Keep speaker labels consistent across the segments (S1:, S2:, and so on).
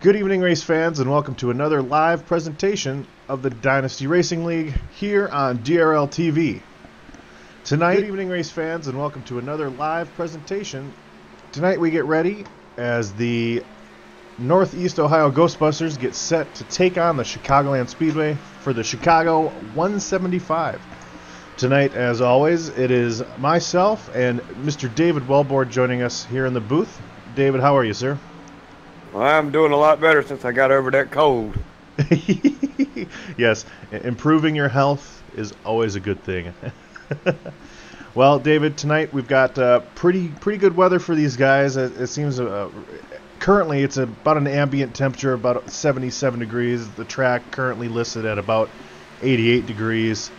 S1: Good evening, race fans, and welcome to another live presentation of the Dynasty Racing League here on DRL TV. Tonight, good evening, race fans, and welcome to another live presentation. Tonight we get ready as the Northeast Ohio Ghostbusters get set to take on the Chicagoland Speedway for the Chicago 175. Tonight, as always, it is myself and Mr. David Wellboard joining us here in the booth. David, how are you, sir?
S2: Well, I'm doing a lot better since I got over that cold.
S1: Yes, improving your health is always a good thing. Well, David, tonight we've got pretty good weather for these guys. It seems currently it's about an ambient temperature about 77 degrees. The track currently listed at about 88 degrees.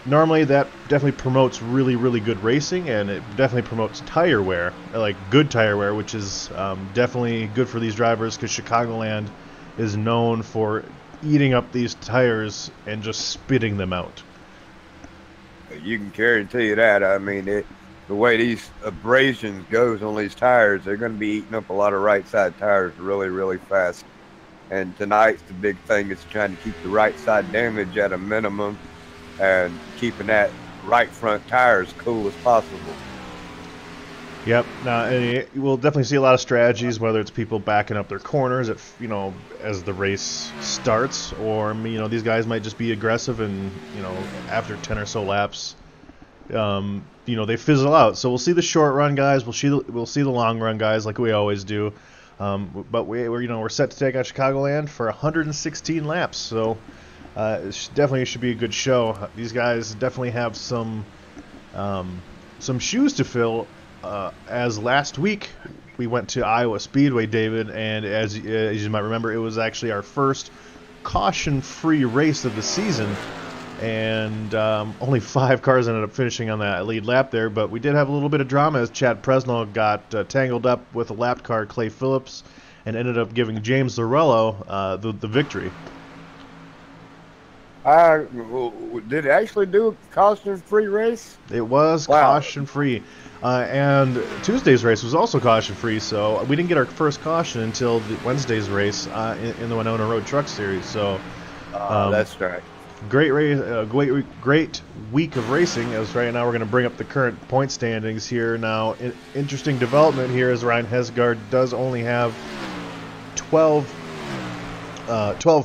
S1: Normally that definitely promotes really good racing, and it definitely promotes tire wear, like good tire wear, which is definitely good for these drivers because Chicagoland is known for eating up these tires and just spitting them out.
S2: You can guarantee you that. I mean, the way these abrasions goes on these tires, they're going to be eating up a lot of right side tires really fast. And tonight's the big thing is trying to keep the right side damage at a minimum and keeping that right front tire as cool as possible.
S1: Yep. Now, we'll definitely see a lot of strategies, whether it's people backing up their corners as the race starts, or these guys might just be aggressive and after 10 or so laps, they fizzle out. So we'll see the short run guys, we'll see the long run guys like we always do. But we're set to take on Chicagoland for 116 laps. So it definitely should be a good show. These guys definitely have some shoes to fill. As last week we went to Iowa Speedway, David, and as you might remember, it was actually our first caution-free race of the season, and only 5 cars ended up finishing on that lead lap there, but we did have a little bit of drama as Chad Presnell got tangled up with a lap car, Clay Phillips, and ended up giving James Lorello the victory.
S2: Did it actually do a caution-free race?
S1: It was caution-free. And Tuesday's race was also caution-free, so we didn't get our first caution until Wednesday's race in the Winona Road Truck Series. So
S2: that's right.
S1: Great race, great week of racing. As right now, we're going to bring up the current point standings here. Now, interesting development here is Ryan Hesgaard does only have 12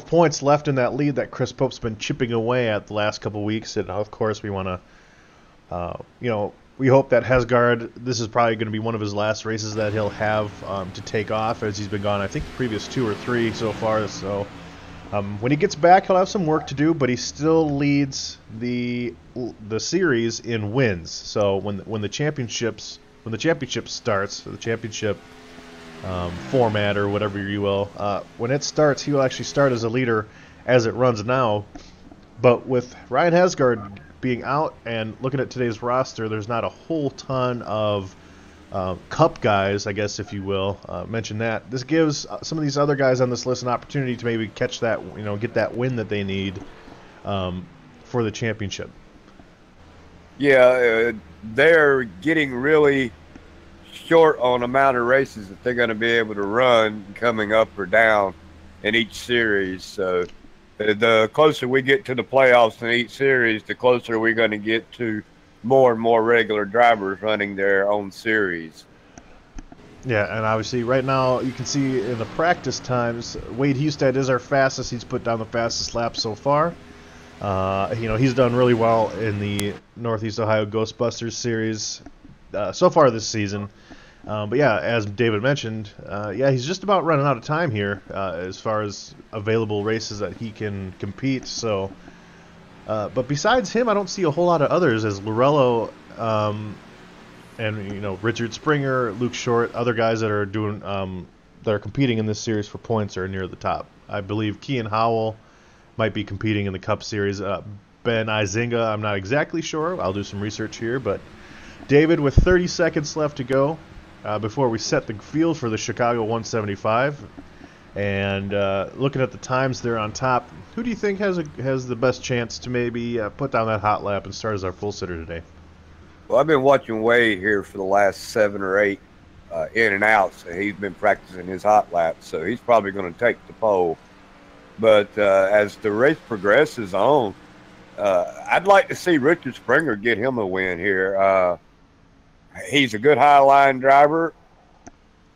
S1: points left in that lead that Chris Pope's been chipping away at the last couple weeks. And of course, we want to, we hope that Hesgaard, this is probably going to be one of his last races that he'll have to take off, as he's been gone, I think, the previous 2 or 3 so far. So when he gets back, he'll have some work to do, but he still leads the series in wins. So when the championship starts, the championship format or whatever you will, when it starts, he will actually start as a leader as it runs now. But with Ryan Hesgaard being out and looking at today's roster, there's not a whole ton of cup guys, I guess, if you will, mention that. This gives some of these other guys on this list an opportunity to maybe catch that, get that win that they need for the championship.
S2: Yeah, they're getting really short on amount of races that they're going to be able to run coming up or down in each series. So the closer we get to the playoffs in each series, the closer we're going to get to more and more regular drivers running their own series.
S1: Yeah, and obviously right now you can see in the practice times, Wade Hustad is our fastest. He's put down the fastest lap so far. He's done really well in the Northeast Ohio Ghostbusters series so far this season. But yeah, as David mentioned, he's just about running out of time here as far as available races that he can compete. So, but besides him, I don't see a whole lot of others as Lorello and Richard Springer, Luke Short, other guys that are doing that are competing in this series for points are near the top. I believe Kean Howell might be competing in the Cup Series. Ben Izinga, I'm not exactly sure. I'll do some research here, but David, with 30 seconds left to go. Before we set the field for the Chicago 175, and looking at the times there on top, who do you think has the best chance to maybe put down that hot lap and start as our full sitter today?
S2: Well, I've been watching Wade here for the last 7 or 8 in and out. So he's been practicing his hot laps. So he's probably going to take the pole. But as the race progresses on, I'd like to see Richard Springer get him a win here. He's a good high line driver.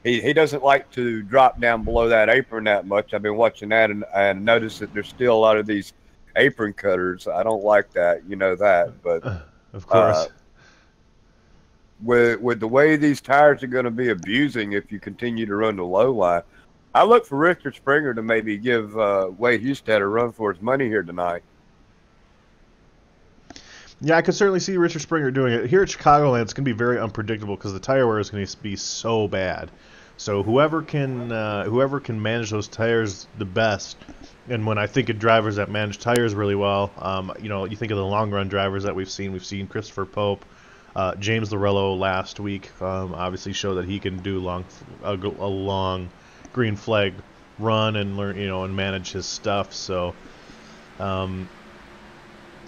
S2: He doesn't like to drop down below that apron that much. I've been watching that and noticed that there's still a lot of these apron cutters. I don't like that, you know that. But
S1: of course,
S2: with the way these tires are going to be abusing if you continue to run the low line, I look for Richard Springer to maybe give Wade Hustad a run for his money here tonight.
S1: Yeah, I could certainly see Richard Springer doing it. Here at Chicagoland, it's going to be very unpredictable because the tire wear is going to be so bad. So whoever can manage those tires the best, and when I think of drivers that manage tires really well, you think of the long run drivers that we've seen. We've seen Christopher Pope, James Lorello last week. Obviously, show that he can do a long green flag run and learn, and manage his stuff. So.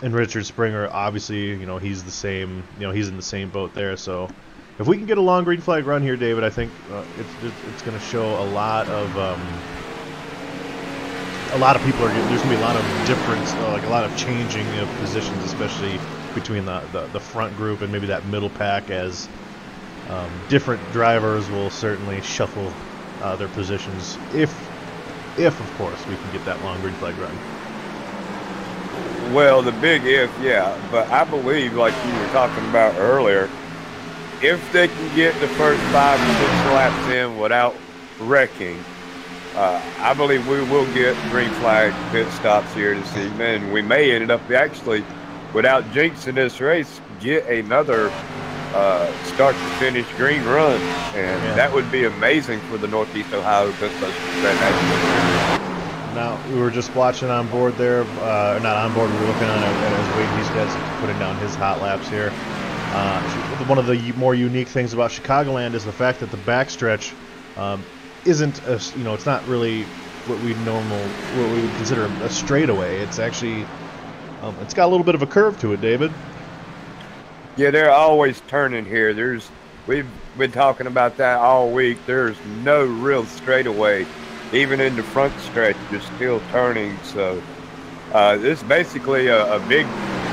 S1: And Richard Springer, obviously, he's the same. He's in the same boat there. So, if we can get a long green flag run here, David, I think it's going to show a lot of people are. There's going to be a lot of difference, like a lot of changing of positions, especially between the front group and maybe that middle pack, as different drivers will certainly shuffle their positions. If of course we can get that long green flag run.
S2: Well, the big if, yeah, but I believe, like you were talking about earlier, if they can get the first 5 or 6 laps in without wrecking, I believe we will get green flag pit stops here this evening. We may end up actually, without jinxing this race, get another start to finish green run, and that would be amazing for the Northeast Ohio Ghostbusters.
S1: Now, we were just watching on board there, not on board, we were looking at as Wade Hustad's putting down his hot laps here. One of the more unique things about Chicagoland is the fact that the backstretch isn't, it's not really what we would consider a straightaway. It's actually, it's got a little bit of a curve to it, David.
S2: Yeah, they're always turning here. We've been talking about that all week. There's no real straightaway. Even in the front stretch, you're still turning. So this is basically a big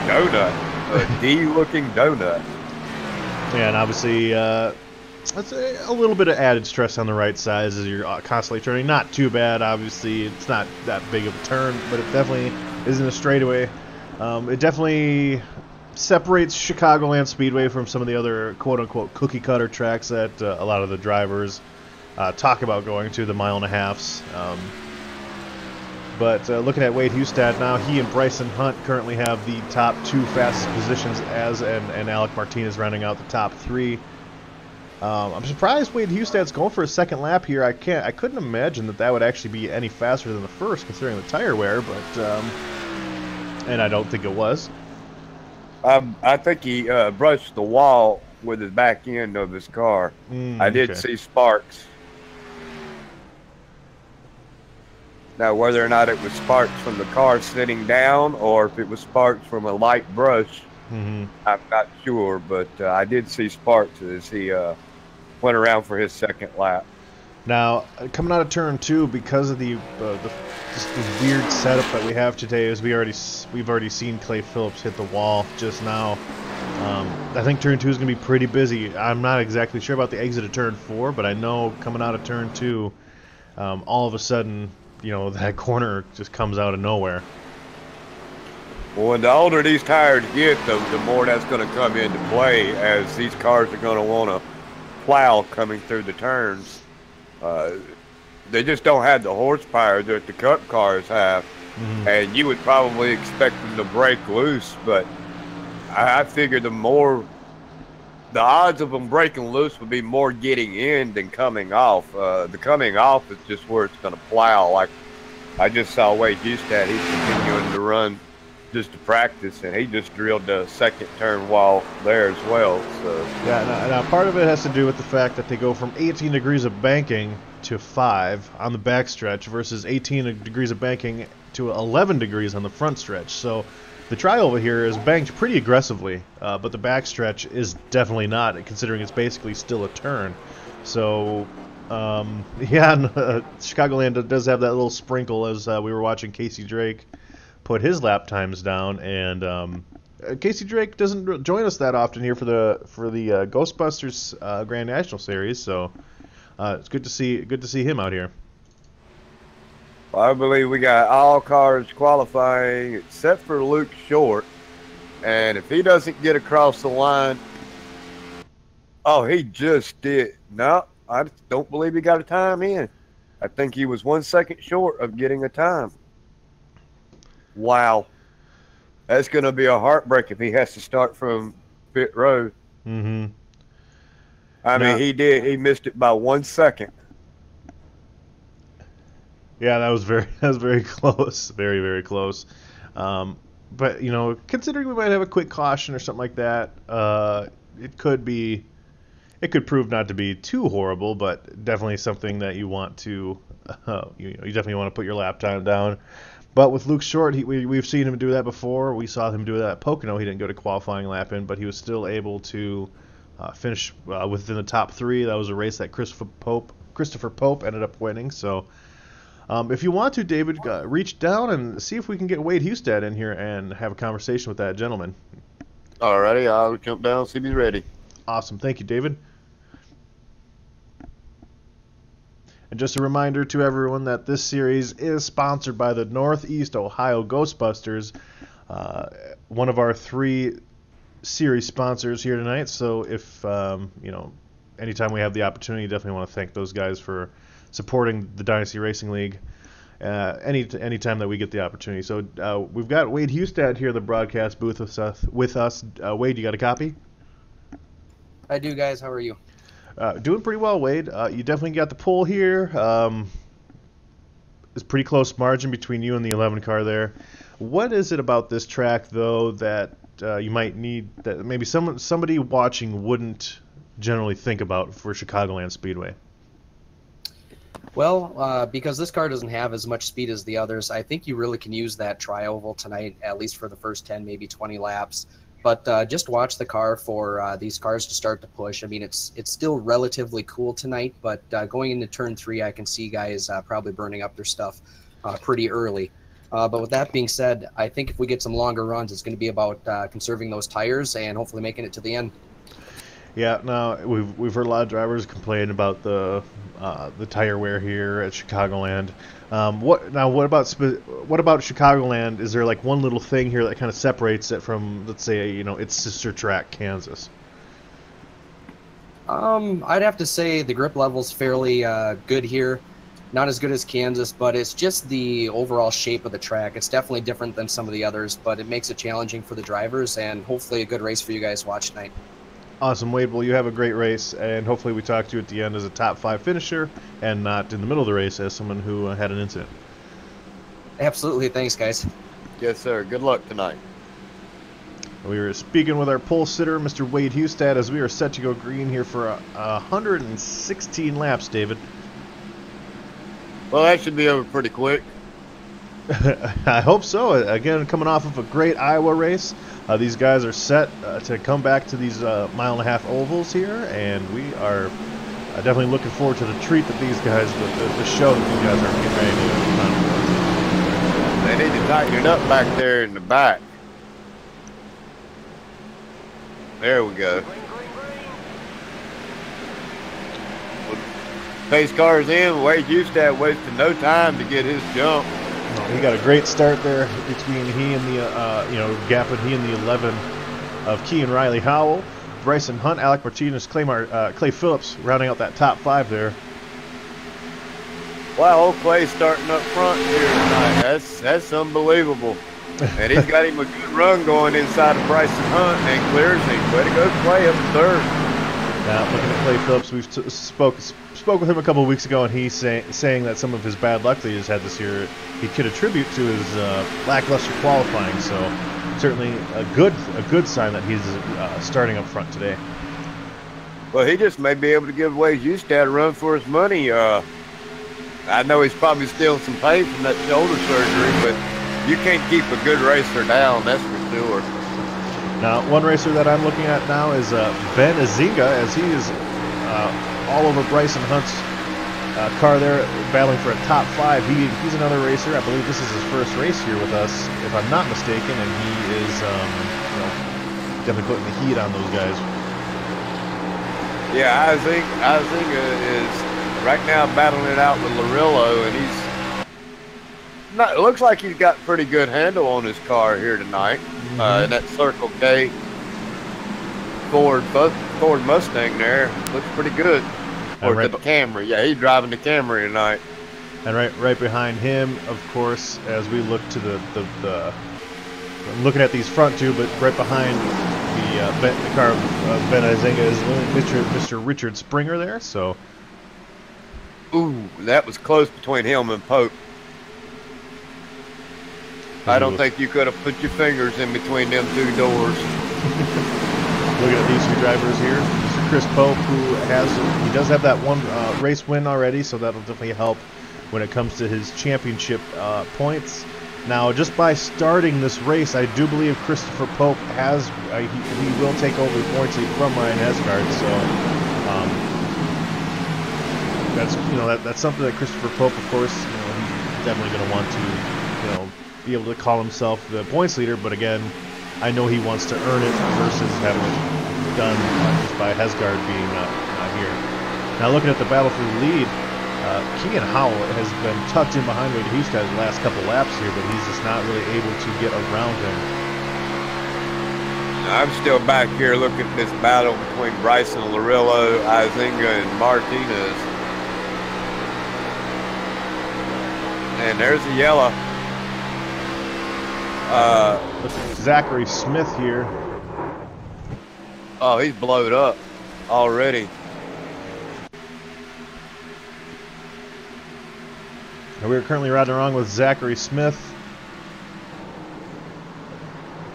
S2: donut, a D-looking donut.
S1: Yeah, and obviously that's a little bit of added stress on the right side as you're constantly turning. Not too bad, obviously. It's not that big of a turn, but it definitely isn't a straightaway. It definitely separates Chicagoland Speedway from some of the other quote-unquote cookie-cutter tracks that a lot of the drivers talk about going to, the 1.5 miles. But looking at Wade Hustad now, he and Bryson Hunt currently have the top 2 fastest positions, and Alec Martinez rounding out the top 3. I'm surprised Wade Hustad's going for a second lap here. I couldn't imagine that would actually be any faster than the first, considering the tire wear. But and I don't think it was.
S2: I think he brushed the wall with the back end of his car. I did see sparks. Now, whether or not it was sparks from the car sitting down or if it was sparks from a light brush, I'm not sure. But I did see sparks as he went around for his second lap.
S1: Now, coming out of turn 2, because of the weird setup that we have today, is we've already seen Clay Phillips hit the wall just now. I think turn 2 is going to be pretty busy. I'm not exactly sure about the exit of turn 4, but I know coming out of turn 2, all of a sudden, that corner just comes out of nowhere.
S2: Well, and the older these tires get, the more that's going to come into play, as these cars are going to want to plow coming through the turns. They just don't have the horsepower that the Cup cars have, and you would probably expect them to break loose, but I figure the odds of them breaking loose would be more getting in than coming off. The coming off is just where it's going to plow. Like I just saw Wade Hustad, he's continuing to run just to practice, and he just drilled the second turn wall there as well. So
S1: yeah, now part of it has to do with the fact that they go from 18 degrees of banking to 5 on the back stretch versus 18 degrees of banking to 11 degrees on the front stretch. So the tri over here is banked pretty aggressively, but the back stretch is definitely not, considering it's basically still a turn. So, yeah, Chicagoland does have that little sprinkle as we were watching Casey Drake put his lap times down, and Casey Drake doesn't join us that often here for the Ghostbusters Grand National Series, so it's good to see him out here.
S2: Well, I believe we got all cars qualifying except for Luke Short, and if he doesn't get across the line, oh, he just did. No, I don't believe he got a time in. I think he was 1 second short of getting a time. Wow. That's going to be a heartbreak if he has to start from pit road.
S1: Mm-hmm.
S2: I mean, he did. He missed it by 1 second.
S1: Yeah, that was very close. Very, very close. But, you know, considering we might have a quick caution or something like that, it could prove not to be too horrible, but definitely something that you want to, you definitely want to put your lap time down. But with Luke Short, we've seen him do that before. We saw him do that at Pocono. He didn't go to qualifying lap in, but he was still able to finish within the top three. That was a race that Christopher Pope ended up winning. So if you want to, David, reach down and see if we can get Wade Hustad in here and have a conversation with that gentleman.
S2: Alrighty, I'll jump down, see if he's ready.
S1: Awesome. Thank you, David. And just a reminder to everyone that this series is sponsored by the Northeast Ohio Ghostbusters, one of our 3 series sponsors here tonight. So if, anytime we have the opportunity, definitely want to thank those guys for supporting the Dynasty Racing League anytime that we get the opportunity. So we've got Wade Hustad here at the broadcast booth with us. Wade, you got a copy?
S3: I do, guys. How are you?
S1: Doing pretty well, Wade. You definitely got the pole here. It's pretty close margin between you and the 11 car there. What is it about this track, though, that you might need, that maybe somebody watching wouldn't generally think about for Chicagoland Speedway?
S3: Well, because this car doesn't have as much speed as the others, I think you really can use that tri-oval tonight, at least for the first 10, maybe 20 laps. But just watch the car for these cars to start to push. I mean, it's still relatively cool tonight, but going into turn 3, I can see guys probably burning up their stuff pretty early. But with that being said, I think if we get some longer runs, it's going to be about conserving those tires and hopefully making it to the end.
S1: Yeah, now we've heard a lot of drivers complain about the tire wear here at Chicagoland. What about Chicagoland? Is there like one little thing here that kind of separates it from, let's say, its sister track, Kansas?
S3: I'd have to say the grip level's fairly good here. Not as good as Kansas, but it's just the overall shape of the track. It's definitely different than some of the others, but it makes it challenging for the drivers and hopefully a good race for you guys to watch tonight.
S1: Awesome, Wade. Well, you have a great race, and hopefully we talk to you at the end as a top 5 finisher and not in the middle of the race as someone who had an incident.
S3: Absolutely. Thanks, guys.
S2: Yes, sir. Good luck tonight.
S1: We were speaking with our pole sitter, Mr. Wade Hustad, as we are set to go green here for 116 laps, David.
S2: Well, that should be over pretty quick.
S1: I hope so. Again, coming off of a great Iowa race. These guys are set to come back to these mile-and-a-half ovals here, and we are definitely looking forward to the treat that these guys, the show that these guys are getting ready to put on.
S2: They need to tighten it up back there in the back. There we go. Pace cars in. Wade Hustad wasted no time to get his jump.
S1: He got a great start there between he and the, gap with he and the 11 of Key and Riley Howell, Bryson Hunt, Alec Martinez, Clay Phillips rounding out that top 5 there.
S2: Wow, old Clay's starting up front here tonight. That's unbelievable. And he's got him a good run going inside of Bryson Hunt and clears him. Way to go, Clay, up in 3rd.
S1: Now, looking at Clay Phillips, we've spoke with him a couple of weeks ago, and he's saying that some of his bad luck that he's had this year he could attribute to his lackluster qualifying. So certainly a good sign that he's starting up front today.
S2: Well, he just may be able to give Wade Hustad a run for his money. I know he's probably still some pain from that shoulder surgery, but you can't keep a good racer down, that's for sure.
S1: Now, one racer that I'm looking at now is Ben Azinga, as he is all over Bryson Hunt's car there, battling for a top 5. He's another racer. I believe this is his first race here with us, if I'm not mistaken, and he is definitely putting the heat on those guys.
S2: Yeah, I think is right now battling it out with Larillo, and he's not. It looks like he's got pretty good handle on his car here tonight. In that Circle K Ford Mustang there, looks pretty good. Or the Camry, yeah, he's driving the Camry tonight.
S1: And right behind him, of course, as we look to the I'm looking at these front two, but right behind the car of Ben Izenga is Mr. Richard Springer there. So,
S2: ooh, that was close between him and Pope. I don't think you could have put your fingers in between them two doors.
S1: Looking at these two drivers here, Mr. Chris Pope, who does have that one race win already, so that'll definitely help when it comes to his championship points. Now, just by starting this race, I do believe Christopher Pope has he will take over the points lead from Ryan Hesgard. So that's something that Christopher Pope, of course, he's definitely going to want to be able to call himself the points leader. But again, I know he wants to earn it versus having it done just by Hesgard being not here. Now, looking at the battle for the lead. Keegan Howell has been tucked in behind Wade Houston the last couple laps here, but he's just not really able to get around him.
S2: I'm still back here looking at this battle between Bryson Larillo, Izinga, and Martinez. And there's the yellow.
S1: Look at Zachary Smith here.
S2: Oh, he's blowed up already.
S1: We're currently riding along with Zachary Smith,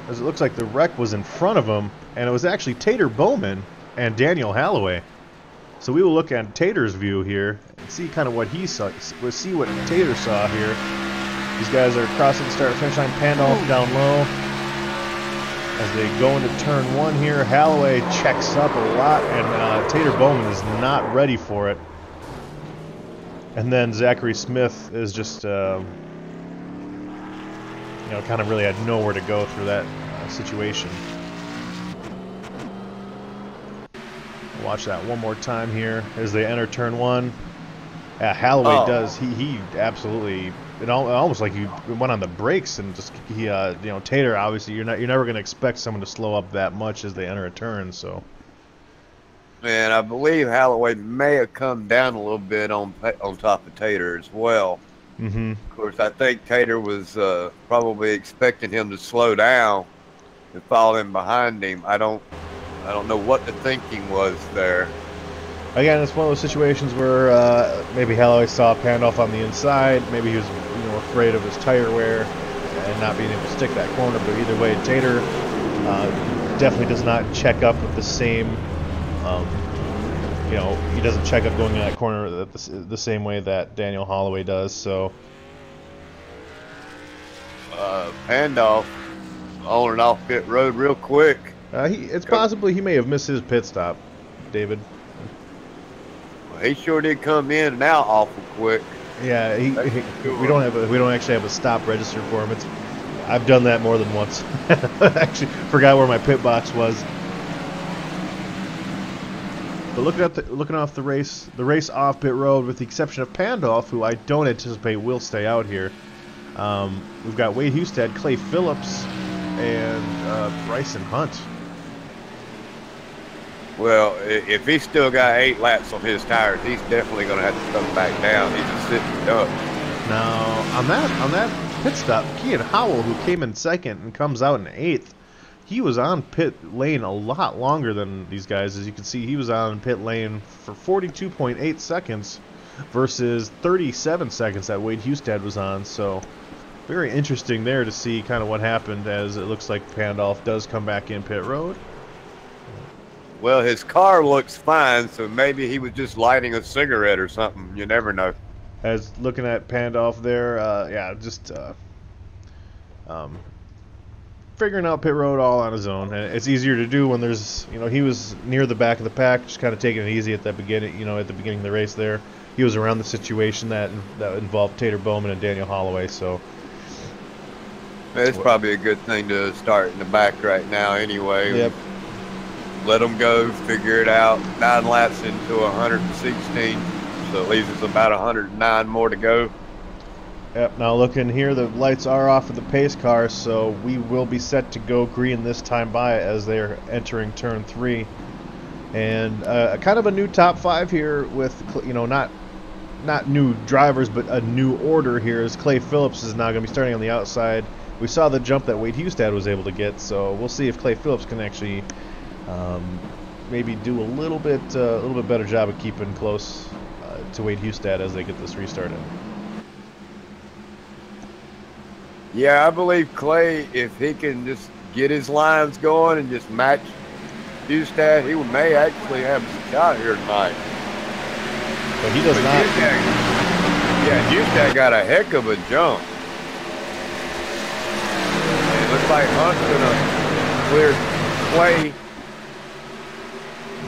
S1: as it looks like the wreck was in front of him, and it was actually Tater Bowman and Daniel Holloway. So we will look at Tater's view here and see kind of what he saw. We'll see what Tater saw here. These guys are crossing the start-finish line. Pandolf down low as they go into turn 1 here. Holloway checks up a lot, and Tater Bowman is not ready for it. And then Zachary Smith is just, kind of really had nowhere to go through that situation. Watch that one more time here as they enter turn 1. Holloway does. He absolutely. It almost like he went on the brakes and just Tater. Obviously, you're never going to expect someone to slow up that much as they enter a turn. So.
S2: And I believe Holloway may have come down a little bit on top of Tater as well.
S1: Mm-hmm.
S2: Of course, I think Tater was probably expecting him to slow down and follow him behind him. I don't know what the thinking was there.
S1: Again, it's one of those situations where maybe Holloway saw Pandolf on the inside. Maybe he was afraid of his tire wear and not being able to stick that corner. But either way, Tater definitely does not check up with the same. He doesn't check up going in that corner the same way that Daniel Holloway does. So,
S2: Pandolf on and off pit road real quick.
S1: It's possibly he may have missed his pit stop, David.
S2: Well, he sure did come in and out awful quick.
S1: Yeah, we don't actually have a stop register for him. I've done that more than once. Actually, forgot where my pit box was. But looking off the race off pit road, with the exception of Pandolf, who I don't anticipate will stay out here. We've got Wade Husted, Clay Phillips, and Bryson Hunt.
S2: Well, if he's still got 8 laps on his tires, he's definitely going to have to come back down. He's just sitting up.
S1: Now, on that pit stop, Kean Howell, who came in second and comes out in 8th, he was on pit lane a lot longer than these guys. As you can see, he was on pit lane for 42.8 seconds versus 37 seconds that Wade Husted was on. So, very interesting there to see kind of what happened, as it looks like Pandolf does come back in pit road.
S2: Well, his car looks fine, so maybe he was just lighting a cigarette or something. You never know.
S1: As looking at Pandolf there, figuring out pit road all on his own, and it's easier to do when there's, you know, he was near the back of the pack, just kind of taking it easy at the beginning, you know, at the beginning of the race there. He was around the situation that involved Tater Bowman and Daniel Holloway, so
S2: it's probably a good thing to start in the back right now anyway.
S1: Yep.
S2: Let them go, figure it out. 9 laps into 116, so it leaves us about 109 more to go.
S1: Yep, now looking here, the lights are off of the pace car, so we will be set to go green this time by as they're entering turn 3. And kind of a new top 5 here with, you know, not new drivers, but a new order here, as Clay Phillips is now going to be starting on the outside. We saw the jump that Wade Hustad was able to get, so we'll see if Clay Phillips can actually maybe do a little bit better job of keeping close to Wade Hustad as they get this restarted.
S2: Yeah, I believe Clay, if he can just get his lines going and just match Hustad, he may actually have a shot here tonight.
S1: But he does not.
S2: Hustad got a heck of a jump. And it looks like Hunt's gonna clear Clay.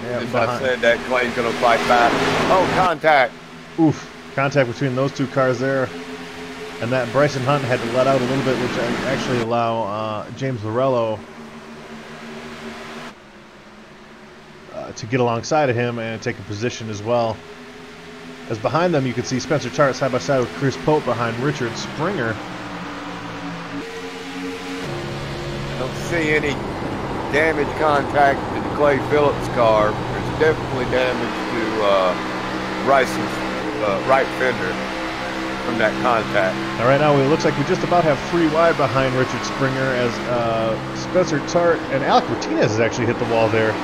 S1: Yeah,
S2: as I said, that Clay's gonna fight back. Oh, contact.
S1: Oof, contact between those two cars there. And that Bryson Hunt had to let out a little bit, which actually allow James Lorello to get alongside of him and take a position as well. As behind them, you can see Spencer Tart side by side with Chris Pope behind Richard Springer.
S2: I don't see any damage contact to the Clay Phillips car. There's definitely damage to Bryson's right fender from that contact.
S1: Now right now it looks like we just about have 3 wide behind Richard Springer as Spencer Tart and Alec Martinez has actually hit the wall there.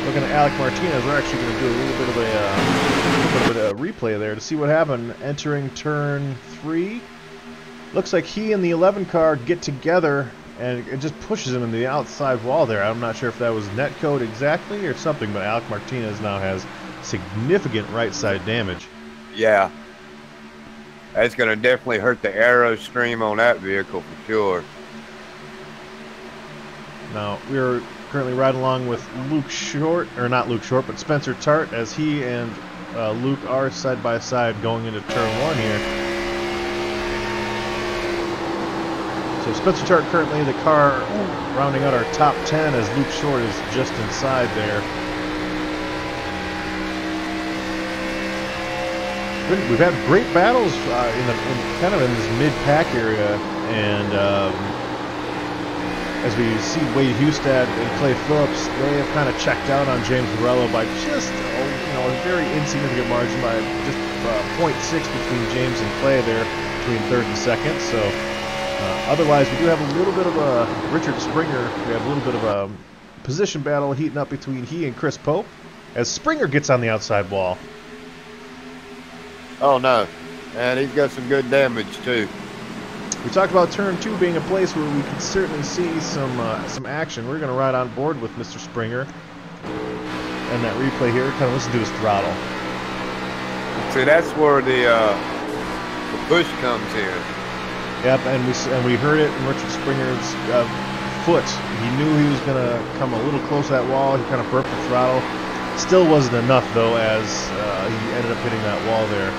S1: Looking at Alec Martinez, we're actually going to do a little bit of a replay there to see what happened. Entering turn 3, looks like he and the 11 car get together and it just pushes him in the outside wall there. I'm not sure if that was net code exactly or something, but Alec Martinez now has significant right side damage.
S2: Yeah. That's going to definitely hurt the aero stream on that vehicle for sure.
S1: Now, we're currently riding along with Luke Short, or not Luke Short, but Spencer Tart, as he and Luke are side by side going into turn 1 here. So Spencer Tart currently the car rounding out our top 10 as Luke Short is just inside there. We've had great battles in kind of in this mid-pack area, and as we see Wade Hustad and Clay Phillips, they have kind of checked out on James Lorello by just a very insignificant margin, by just 0.6 between James and Clay there between 3rd and 2nd. So. Otherwise, we do have a little bit of a Richard Springer. We have a little bit of a position battle heating up between he and Chris Pope as Springer gets on the outside wall.
S2: Oh no, and he's got some good damage too.
S1: We talked about turn 2 being a place where we can certainly see some action. We're going to ride on board with Mr. Springer and that replay here. Kind of listen to his throttle.
S2: See, that's where the push comes in.
S1: Yep, and we heard it in Richard Springer's foot. He knew he was going to come a little close to that wall. He kind of burped the throttle. Still wasn't enough, though, as he ended up hitting that wall there.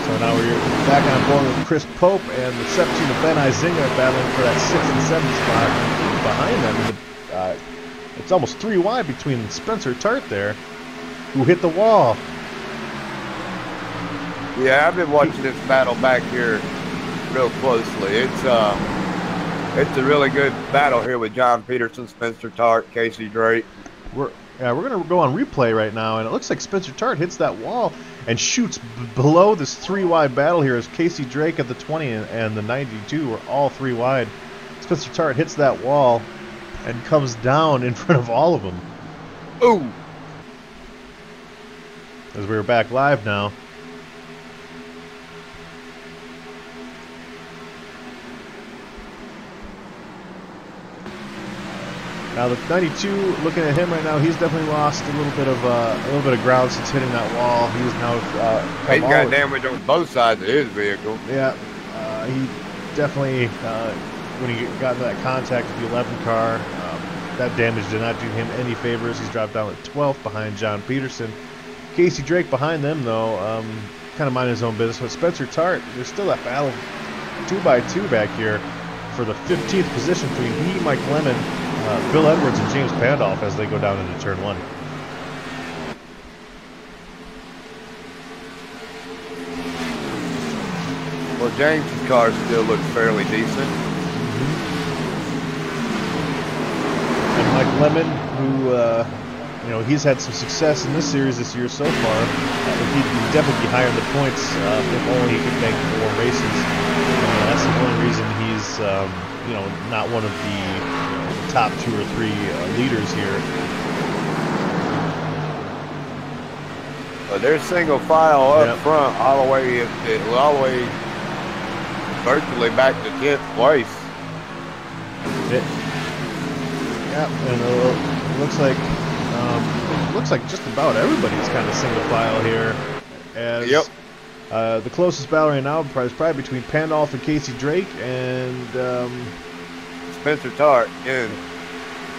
S1: So now we're back on board with Chris Pope and the 17 of Ben Izinga battling for that 6th and 7th spot. Behind them, it's almost 3 wide between Spencer Tart there, who hit the wall.
S2: Yeah, I've been watching this battle back here real closely. It's a really good battle here with John Peterson, Spencer Tart, Casey Drake.
S1: We're going to go on replay right now, and it looks like Spencer Tart hits that wall and shoots below this 3 wide battle here as Casey Drake at the 20 and the 92 are all 3 wide. Spencer Tart hits that wall and comes down in front of all of them.
S2: Ooh!
S1: As we're back live now. Now the 92, looking at him right now, he's definitely lost a little bit of ground since hitting that wall. He's now
S2: He's got damage on both sides of his vehicle.
S1: Yeah, he definitely when he got into that contact with the 11 car, that damage did not do him any favors. He's dropped down at 12th behind John Peterson. Casey Drake behind them though, kind of minding his own business. But Spencer Tart, there's still that battle 2x2 back here for the 15th position between he, Mike Lemon, Bill Edwards, and James Pandolf as they go down into turn 1.
S2: Well, James' car still looks fairly decent.
S1: And Mike Lemon, who, he's had some success in this series this year so far. He'd definitely be higher in the points if only he could make 4 races. That's the only reason he's, not one of the top 2 or 3 leaders here.
S2: They're single file up front, all the way virtually back to 10th place.
S1: And it looks like just about everybody's kind of single file here. As the closest battle right now is probably between Pandolf and Casey Drake and
S2: Spencer Tart in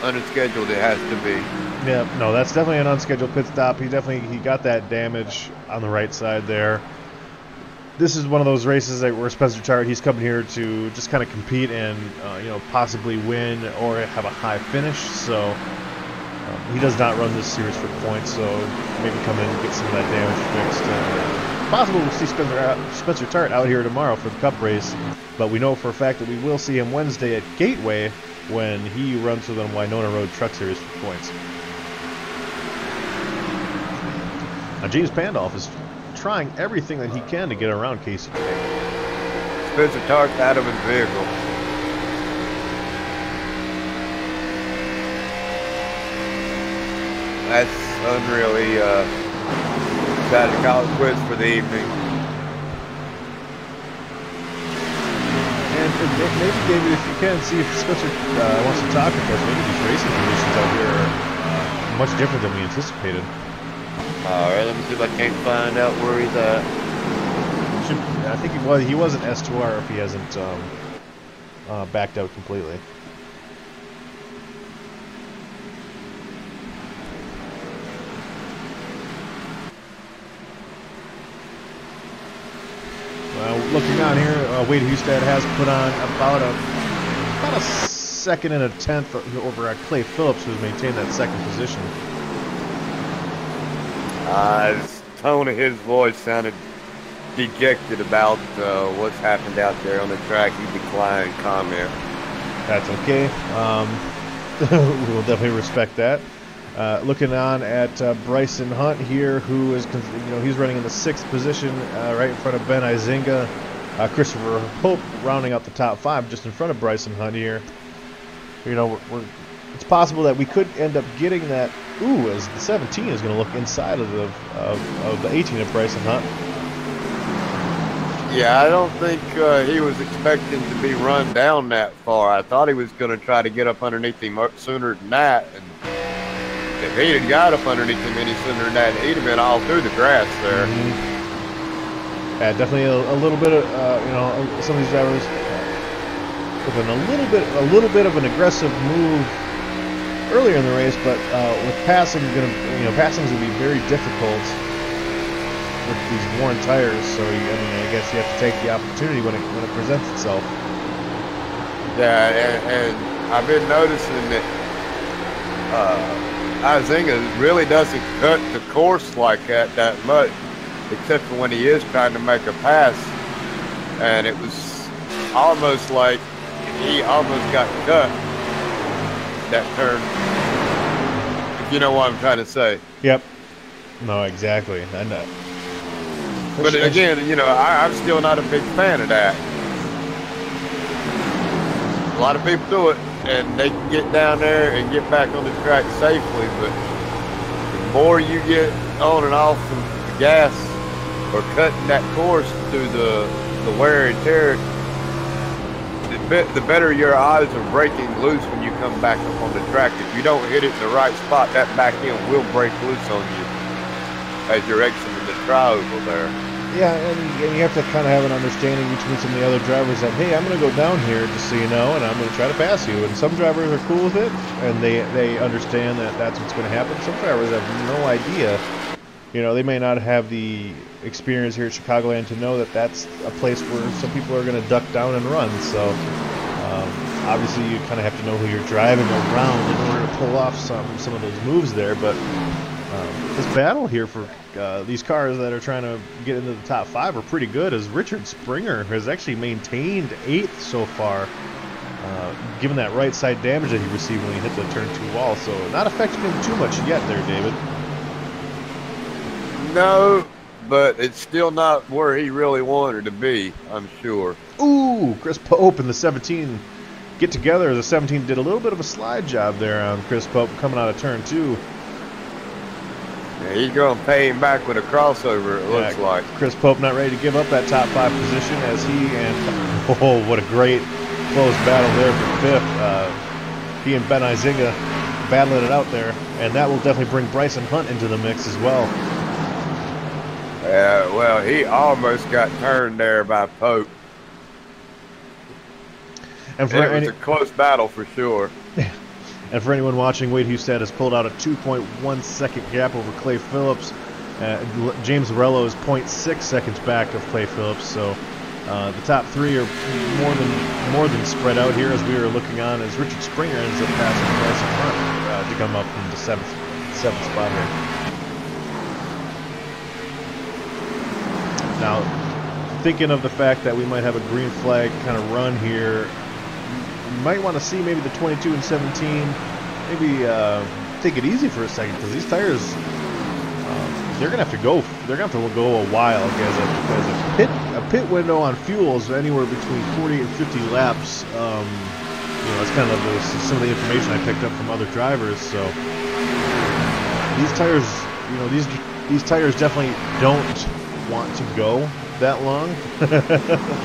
S2: unscheduled. It has to be.
S1: Yeah, no, that's definitely an unscheduled pit stop. He got that damage on the right side there. This is one of those races where Spencer Tart, he's coming here to just kind of compete and possibly win or have a high finish. So he does not run this series for points. So maybe come in and get some of that damage fixed. Possible we'll see Spencer Tart out here tomorrow for the Cup race, but we know for a fact that we will see him Wednesday at Gateway when he runs for the Winona Road Truck Series for points. Now James Pandolf is trying everything that he can to get around Casey Drake.
S2: Spencer Tart out of his vehicle. That's unreal. He decided to call it quits for the evening.
S1: And maybe, David, if you can, see if Spencer wants to talk with us. Maybe these racing conditions out here are much different than we anticipated.
S4: Alright, let me see if I can't find out where he's at.
S1: I think he was an S2R if he hasn't backed out completely. Looking down here, Wade Hustad has put on about a second and a tenth over Clay Phillips, who's maintained that second position.
S2: The tone of his voice sounded dejected about what's happened out there on the track. He declined comment.
S1: That's okay. We'll definitely respect that. Looking on at Bryson Hunt here, who is, he's running in the 6th position, right in front of Ben Izinga. Christopher Hope rounding out the top 5, just in front of Bryson Hunt here. It's possible that we could end up getting that. Ooh, as the 17 is going to look inside of the 18 of Bryson Hunt.
S2: Yeah, I don't think he was expecting to be run down that far. I thought he was going to try to get up underneath him sooner than that. And if he had got up underneath him any sooner than that, he'd have been all through the grass there.
S1: Mm-hmm. Yeah, definitely a little bit of some of these drivers with a little bit of an aggressive move earlier in the race, but with passing is going to be very difficult with these worn tires. So I guess you have to take the opportunity when it presents itself.
S2: Yeah, and I've been noticing that Izinga really doesn't cut the course like that much, except for when he is trying to make a pass. And it was almost like he almost got cut that turn. If you know what I'm trying to say.
S1: Yep. No, exactly. I know.
S2: But again, I'm still not a big fan of that. A lot of people do it, and they can get down there and get back on the track safely. But the more you get on and off of the gas or cutting that course through the wear and tear, the better your odds of breaking loose when you come back up on the track. If you don't hit it in the right spot, that back end will break loose on you as you're exiting the tri-oval there.
S1: Yeah, and you have to kind of have an understanding between some of the other drivers that, hey, I'm going to go down here just so you know, and I'm going to try to pass you. And some drivers are cool with it, and they understand that that's what's going to happen. Some drivers have no idea. You know, they may not have the experience here at Chicagoland to know that that's a place where some people are going to duck down and run. So obviously you kind of have to know who you're driving around in order to pull off some of those moves there. But this battle here for these cars that are trying to get into the top 5 are pretty good, as Richard Springer has actually maintained 8th so far, given that right side damage that he received when he hit the turn 2 wall. So not affecting him too much yet there, David.
S2: No, but it's still not where he really wanted to be, I'm sure.
S1: Ooh, Chris Pope and the 17 get together. The 17 did a little bit of a slide job there on Chris Pope coming out of turn 2.
S2: Yeah, he's going to pay him back with a crossover, it looks like.
S1: Chris Pope not ready to give up that top 5 position as he and, oh, what a great close battle there for 5th. He and Ben Izinga battling it out there, and that will definitely bring Bryson Hunt into the mix as well.
S2: Well, he almost got turned there by Pope.
S1: And
S2: it was a close battle for sure.
S1: And for anyone watching, Wade Hustad has pulled out a 2.1 second gap over Clay Phillips. James Morello is 0.6 seconds back of Clay Phillips. So the top 3 are more than spread out here as we are looking on as Richard Springer ends up passing Bryson Hunt to come up from the seventh spot here. Now, thinking of the fact that we might have a green flag kind of run here, you might want to see maybe the 22 and 17 maybe take it easy for a second, because these tires they're gonna have to go a while, because a pit window on fuel is anywhere between 40 and 50 laps. You know, it's kind of some of the information I picked up from other drivers. So these tires, you know, these tires definitely don't want to go that long.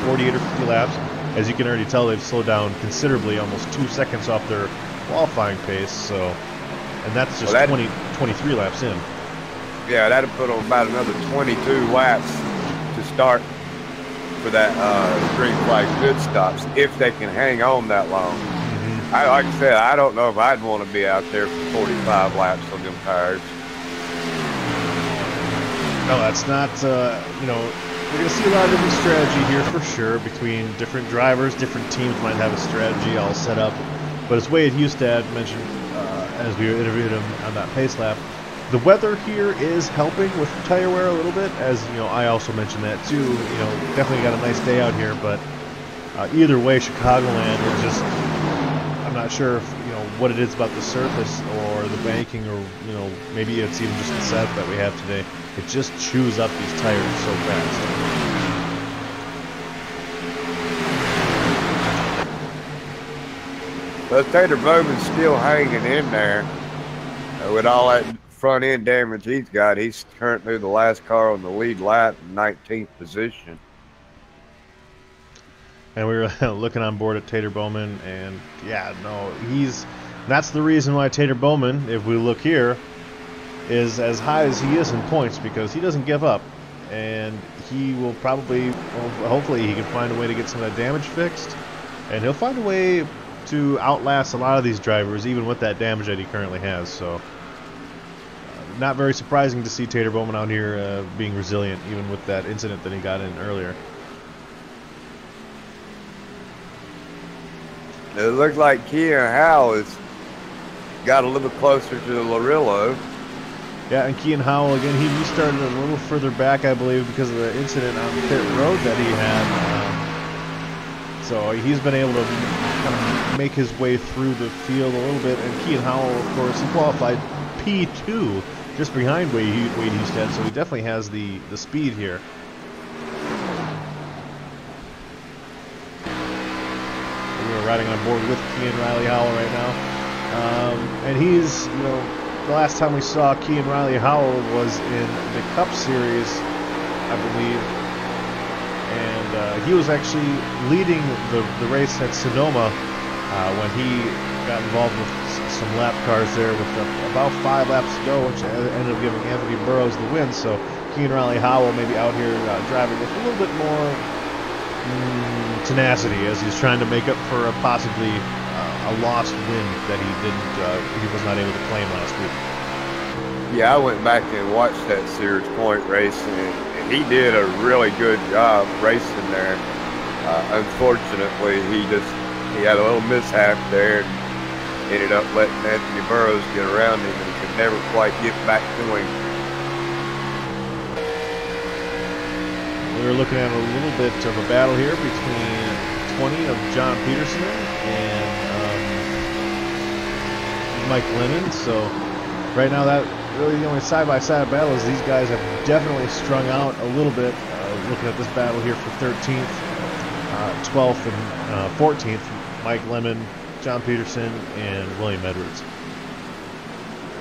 S1: 48 or 50 laps. As you can already tell, they've slowed down considerably, almost 2 seconds off their qualifying pace. So, and that's just 23 laps in.
S2: Yeah, that'll put them about another 22 laps to start for that green flag pit stops, if they can hang on that long.
S1: Mm-hmm.
S2: Like I said, I don't know if I'd want to be out there for 45 laps on them tires.
S1: No, that's not, you know, we're going to see a lot of different strategy here for sure between different drivers. Different teams might have a strategy all set up. But as Wade Hustad mentioned as we interviewed him on that pace lap, the weather here is helping with tire wear a little bit. As, you know, I also mentioned that too. You know, definitely got a nice day out here. But either way, Chicagoland is just, I'm not sure if, you know, what it is about the surface or the banking, or, you know, maybe it's even just the setup that we have today. It just chews up these tires so fast.
S2: But Tater Bowman's still hanging in there with all that front end damage he's got. He's currently the last car on the lead lap, 19th position. And
S1: we were looking on board at Tater Bowman, and yeah, no, that's the reason why Tater Bowman, if we look here, is as high as he is in points, because he doesn't give up, and he will probably, hopefully he can find a way to get some of that damage fixed, and he'll find a way to outlast a lot of these drivers, even with that damage that he currently has. So not very surprising to see Tater Bowman out here being resilient, even with that incident that he got in earlier.
S2: It looks like Kean Howell has got a little closer to Larillo.
S1: Yeah, and Kean Howell, again, he restarted a little further back, I believe, because of the incident on pit road that he had. So he's been able to kind of make his way through the field a little bit. And Kean Howell, of course, he qualified P2, just behind Wade Hustad, so he definitely has the speed here. We're riding on board with Kean Riley Howell right now. And he's, you know, the last time we saw Kean Riley Howell was in the Cup Series, I believe. And and he was actually leading the race at Sonoma when he got involved with some lap cars there with about 5 laps to go, which ended up giving Anthony Burroughs the win. So Kean Riley Howell maybe out here driving with a little bit more tenacity as he's trying to make up for possibly a lost win that he was not able to claim last week.
S2: Yeah, I went back and watched that Sears Point race, and he did a really good job racing there. Unfortunately, he had a little mishap there and ended up letting Anthony Burroughs get around him and could never quite get back to him.
S1: We're looking at a little bit of a battle here between 20 of John Peterson and Mike Lennon. So right now, that really the only side-by-side battle is these guys have definitely strung out a little bit. Looking at this battle here for 13th, 12th, and 14th, Mike Lemon, John Peterson, and William Edwards.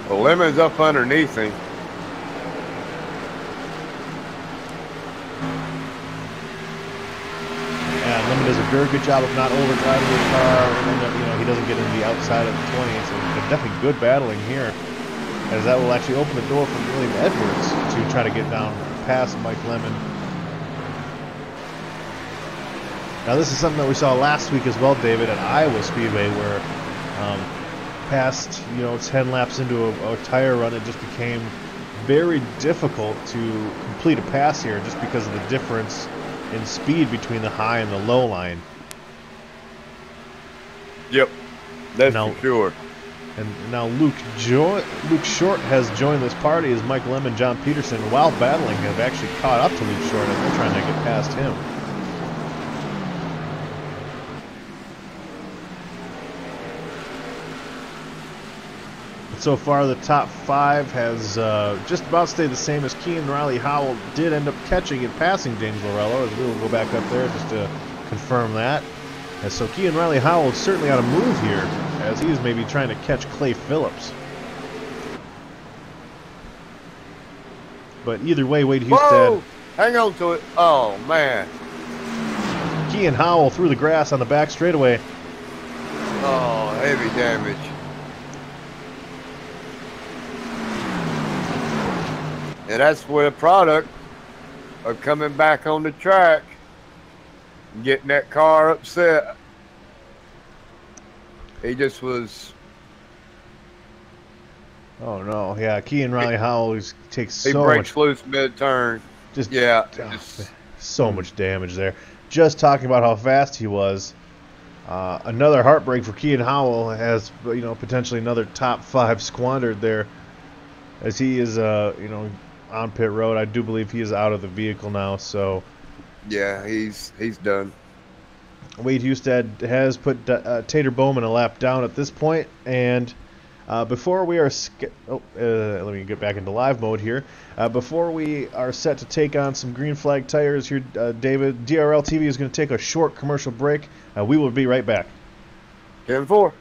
S2: Well, Lemon's up underneath him.
S1: Yeah, Lemon does a very good job of not overdriving the car, and he doesn't get into the outside of the 20. So definitely good battling here, as that will actually open the door for William Edwards to try to get down past Mike Lemon. Now this is something that we saw last week as well, David, at Iowa Speedway, where past 10 laps into a tire run, it just became very difficult to complete a pass here just because of the difference in speed between the high and the low line.
S2: Yep, that's for sure.
S1: And now Luke Short has joined this party as Mike Lemon, John Peterson, while battling, have actually caught up to Luke Short as they're trying to get past him. So far, the top 5 has just about stayed the same, as Kean Riley Howell did end up catching and passing James Lorello, as we will go back up there just to confirm that. And so Kean Riley Howell is certainly on a move here, as he is maybe trying to catch Clay Phillips. But either way, Wade Husted...
S2: Whoa! Hang on to it. Oh, man.
S1: Kean Howell through the grass on the back straightaway.
S2: Oh, heavy damage. And that's where the product of coming back on the track and getting that car upset. He just was...
S1: Oh, no. Yeah, Kean Riley Howell takes
S2: he
S1: so
S2: breaks
S1: much...
S2: loose mid-turn.
S1: So much damage there. Just talking about how fast he was. Another heartbreak for Kean Howell, has potentially another top 5 squandered there, as he is on pit road. I do believe he is out of the vehicle now. So
S2: yeah, he's done.
S1: Wade Husted has put Tater Bowman a lap down at this point, and before we are let me get back into live mode here. Before we are set to take on some green flag tires here, David, DRL TV is going to take a short commercial break. We will be right back.
S2: 10-4.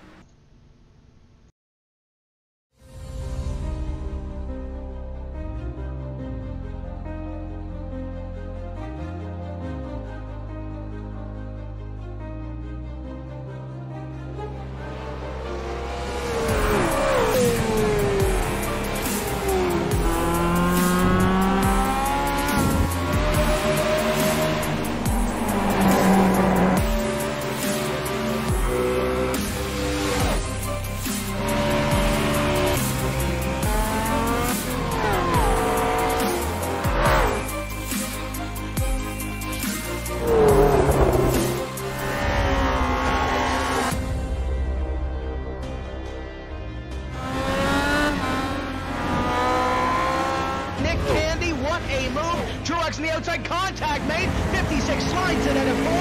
S5: Truex in the outside, contact made. 56 slides it at a 4.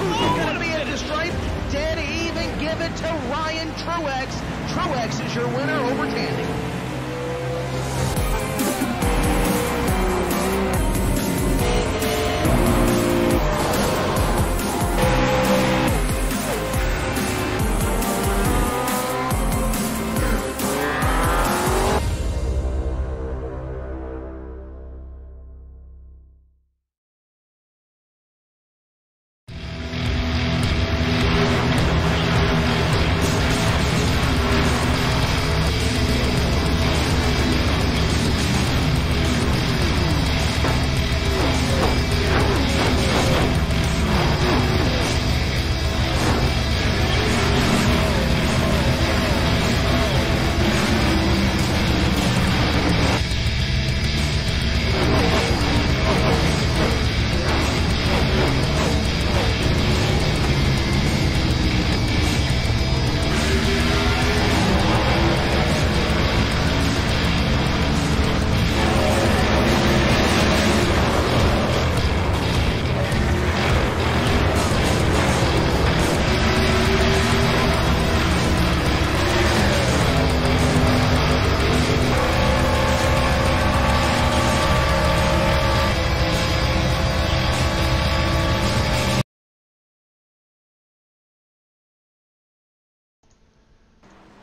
S5: Who's going to be at the stripe? Dead even, give it to Ryan Truex. Truex is your winner over Tandy.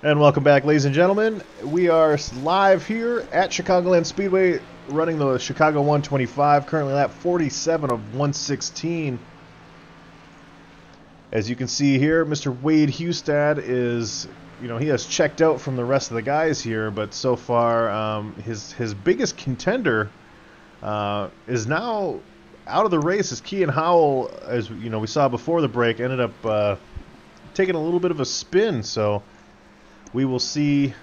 S1: And welcome back, ladies and gentlemen. We are live here at Chicagoland Speedway running the Chicago 125, currently lap 47 of 116. As you can see here, Mr. Wade Hustad is, he has checked out from the rest of the guys here, but so far his biggest contender is now out of the race. As Kean Howell, as we saw before the break, ended up taking a little bit of a spin, so we will see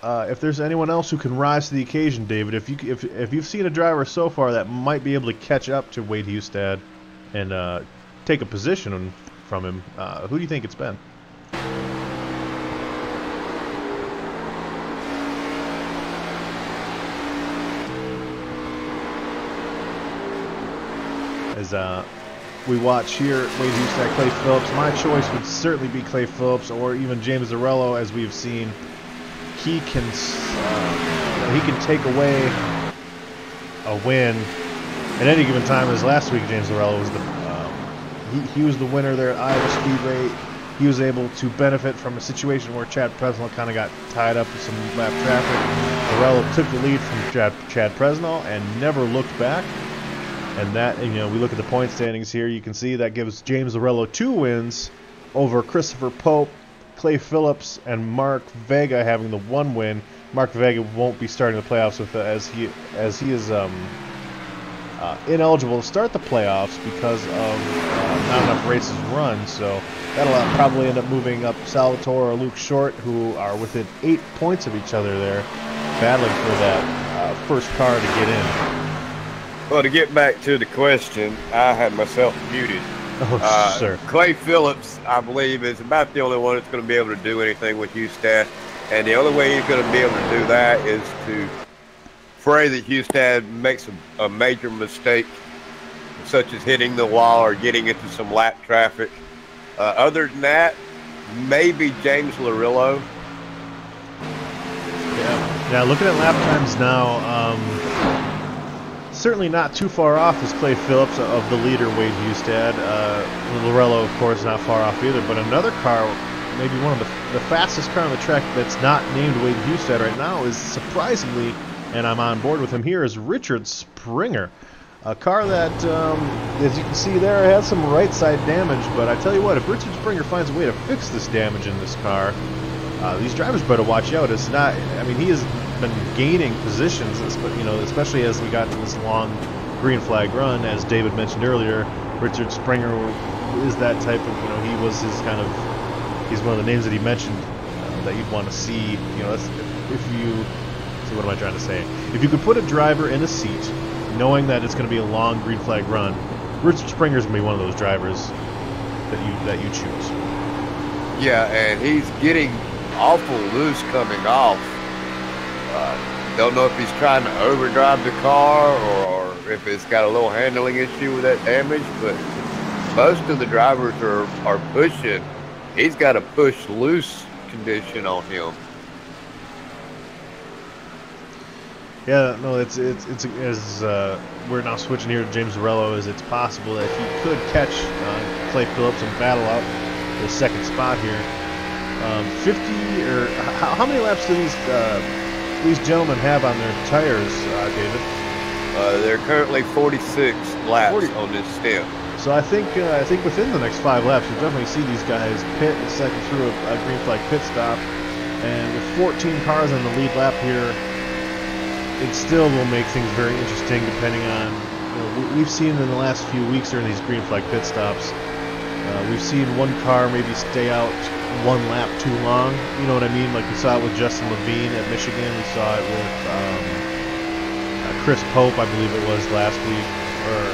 S1: if there's anyone else who can rise to the occasion, David. If you've seen a driver so far that might be able to catch up to Wade Hustad and take a position from him, who do you think it's been? As we watch here, Wade Hustad, Clay Phillips. My choice would certainly be Clay Phillips or even James Zarello, as we've seen. He can take away a win at any given time. As last week, James Zarello was he was the winner there at Iowa Speedway. He was able to benefit from a situation where Chad Presnell kind of got tied up with some lap traffic. Zarello took the lead from Chad Presnell and never looked back. And that, we look at the point standings here, you can see that gives James Zarello 2 wins over Christopher Pope, Clay Phillips, and Mark Vega having the 1 win. Mark Vega won't be starting the playoffs with as he is ineligible to start the playoffs because of not enough races run. So that'll probably end up moving up Salvatore or Luke Short, who are within 8 points of each other there, battling for that first car to get in.
S2: Well, to get back to the question, I had myself muted.
S1: Oh, sir.
S2: Clay Phillips, I believe, is about the only one that's going to be able to do anything with Hustad. And the only way he's going to be able to do that is to pray that Hustad makes a major mistake, such as hitting the wall or getting into some lap traffic. Other than that, maybe James Larillo.
S1: Yeah. Now, looking at lap times now, certainly not too far off is Clay Phillips of the leader, Wade Hustad. Larillo, of course, not far off either. But another car, maybe one of the fastest car on the track that's not named Wade Hustad right now, is surprisingly, and I'm on board with him here, is Richard Springer. A car that, as you can see there, has some right side damage. But I tell you what, if Richard Springer finds a way to fix this damage in this car, these drivers better watch out. It's not, he has been gaining positions, but especially as we got to this long green flag run, as David mentioned earlier. Richard Springer is that type of, he was his kind of, he's one of the names that he mentioned that you'd want to see. If you see, what am I trying to say? If you could put a driver in a seat, knowing that it's going to be a long green flag run, Richard Springer is going to be one of those drivers that you choose.
S2: Yeah, and he's getting awful loose coming off. Don't know if he's trying to overdrive the car or if it's got a little handling issue with that damage, but most of the drivers are pushing. He's got a push loose condition on him.
S1: Yeah, no, it's as we're now switching here to James Zarello, as it's possible that he could catch Clay Phillips and battle out the second spot here. 50 or how many laps do these gentlemen have on their tires, David?
S2: They're currently 46 laps on this stint.
S1: So I think within the next 5 laps, you'll definitely see these guys pit and cycle through a green flag pit stop. And with 14 cars on the lead lap here, it still will make things very interesting. Depending on, we've seen in the last few weeks during these green flag pit stops, we've seen one car maybe stay out 1 lap too long. You know what I mean? Like we saw it with Justin Levine at Michigan. We saw it with Chris Pope, I believe it was last week, or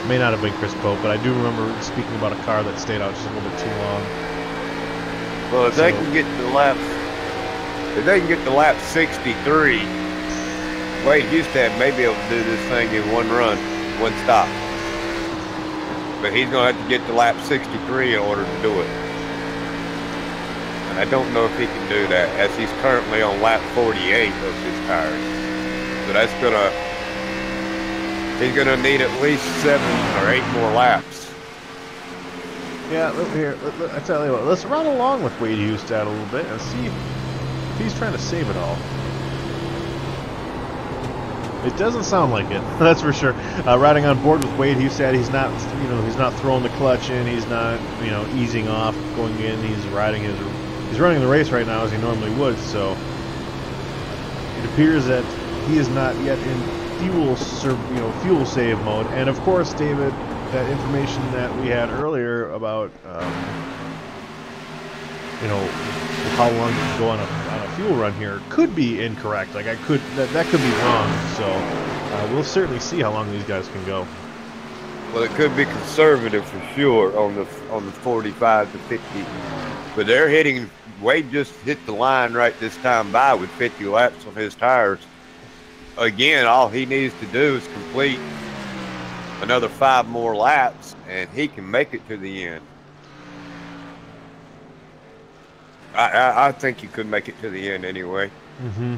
S1: it may not have been Chris Pope, but I do remember speaking about a car that stayed out just a little bit too long.
S2: Well, if they can get to lap 63, Wade Hustad may be able to do this thing in 1 run, 1 stop. But he's going to have to get to lap 63 in order to do it. And I don't know if he can do that, as he's currently on lap 48 of his tires. So that's he's going to need at least 7 or 8 more laps.
S1: Yeah, here, I tell you what, let's run along with Wade Hustad a little bit and see if he's trying to save it all. It doesn't sound like it, that's for sure. Riding on board with Wade Hustad, he's not, he's not throwing the clutch in, he's not, easing off, going in. He's running the race right now as he normally would. So it appears that he is not yet in fuel save mode. And of course, David, that information that we had earlier about how long you can go on a fuel run here could be incorrect. Like that could be wrong. So we'll certainly see how long these guys can go.
S2: Well, it could be conservative for sure on the 45 to 50, but they're hitting. Wade just hit the line right this time by with 50 laps on his tires. Again, all he needs to do is complete another 5 more laps, and he can make it to the end. I think he could make it to the end anyway.
S1: Mm-hmm.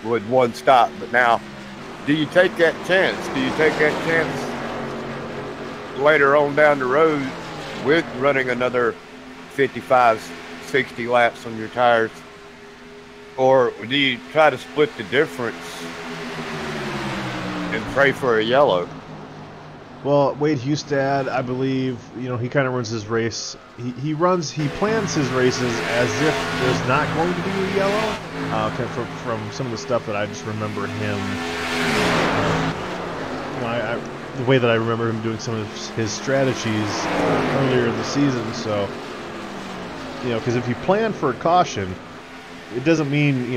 S2: With one stop. But now, do you take that chance? Do you take that chance later on down the road with running another 55, 60 laps on your tires? Or do you try to split the difference and pray for a yellow?
S1: Well, Wade Hustad, I believe, he kind of runs his race. He plans his races as if there's not going to be a yellow. From some of the stuff that I just remember him, the way that I remember him doing some of his strategies earlier in the season. So, because if you plan for a caution, it doesn't mean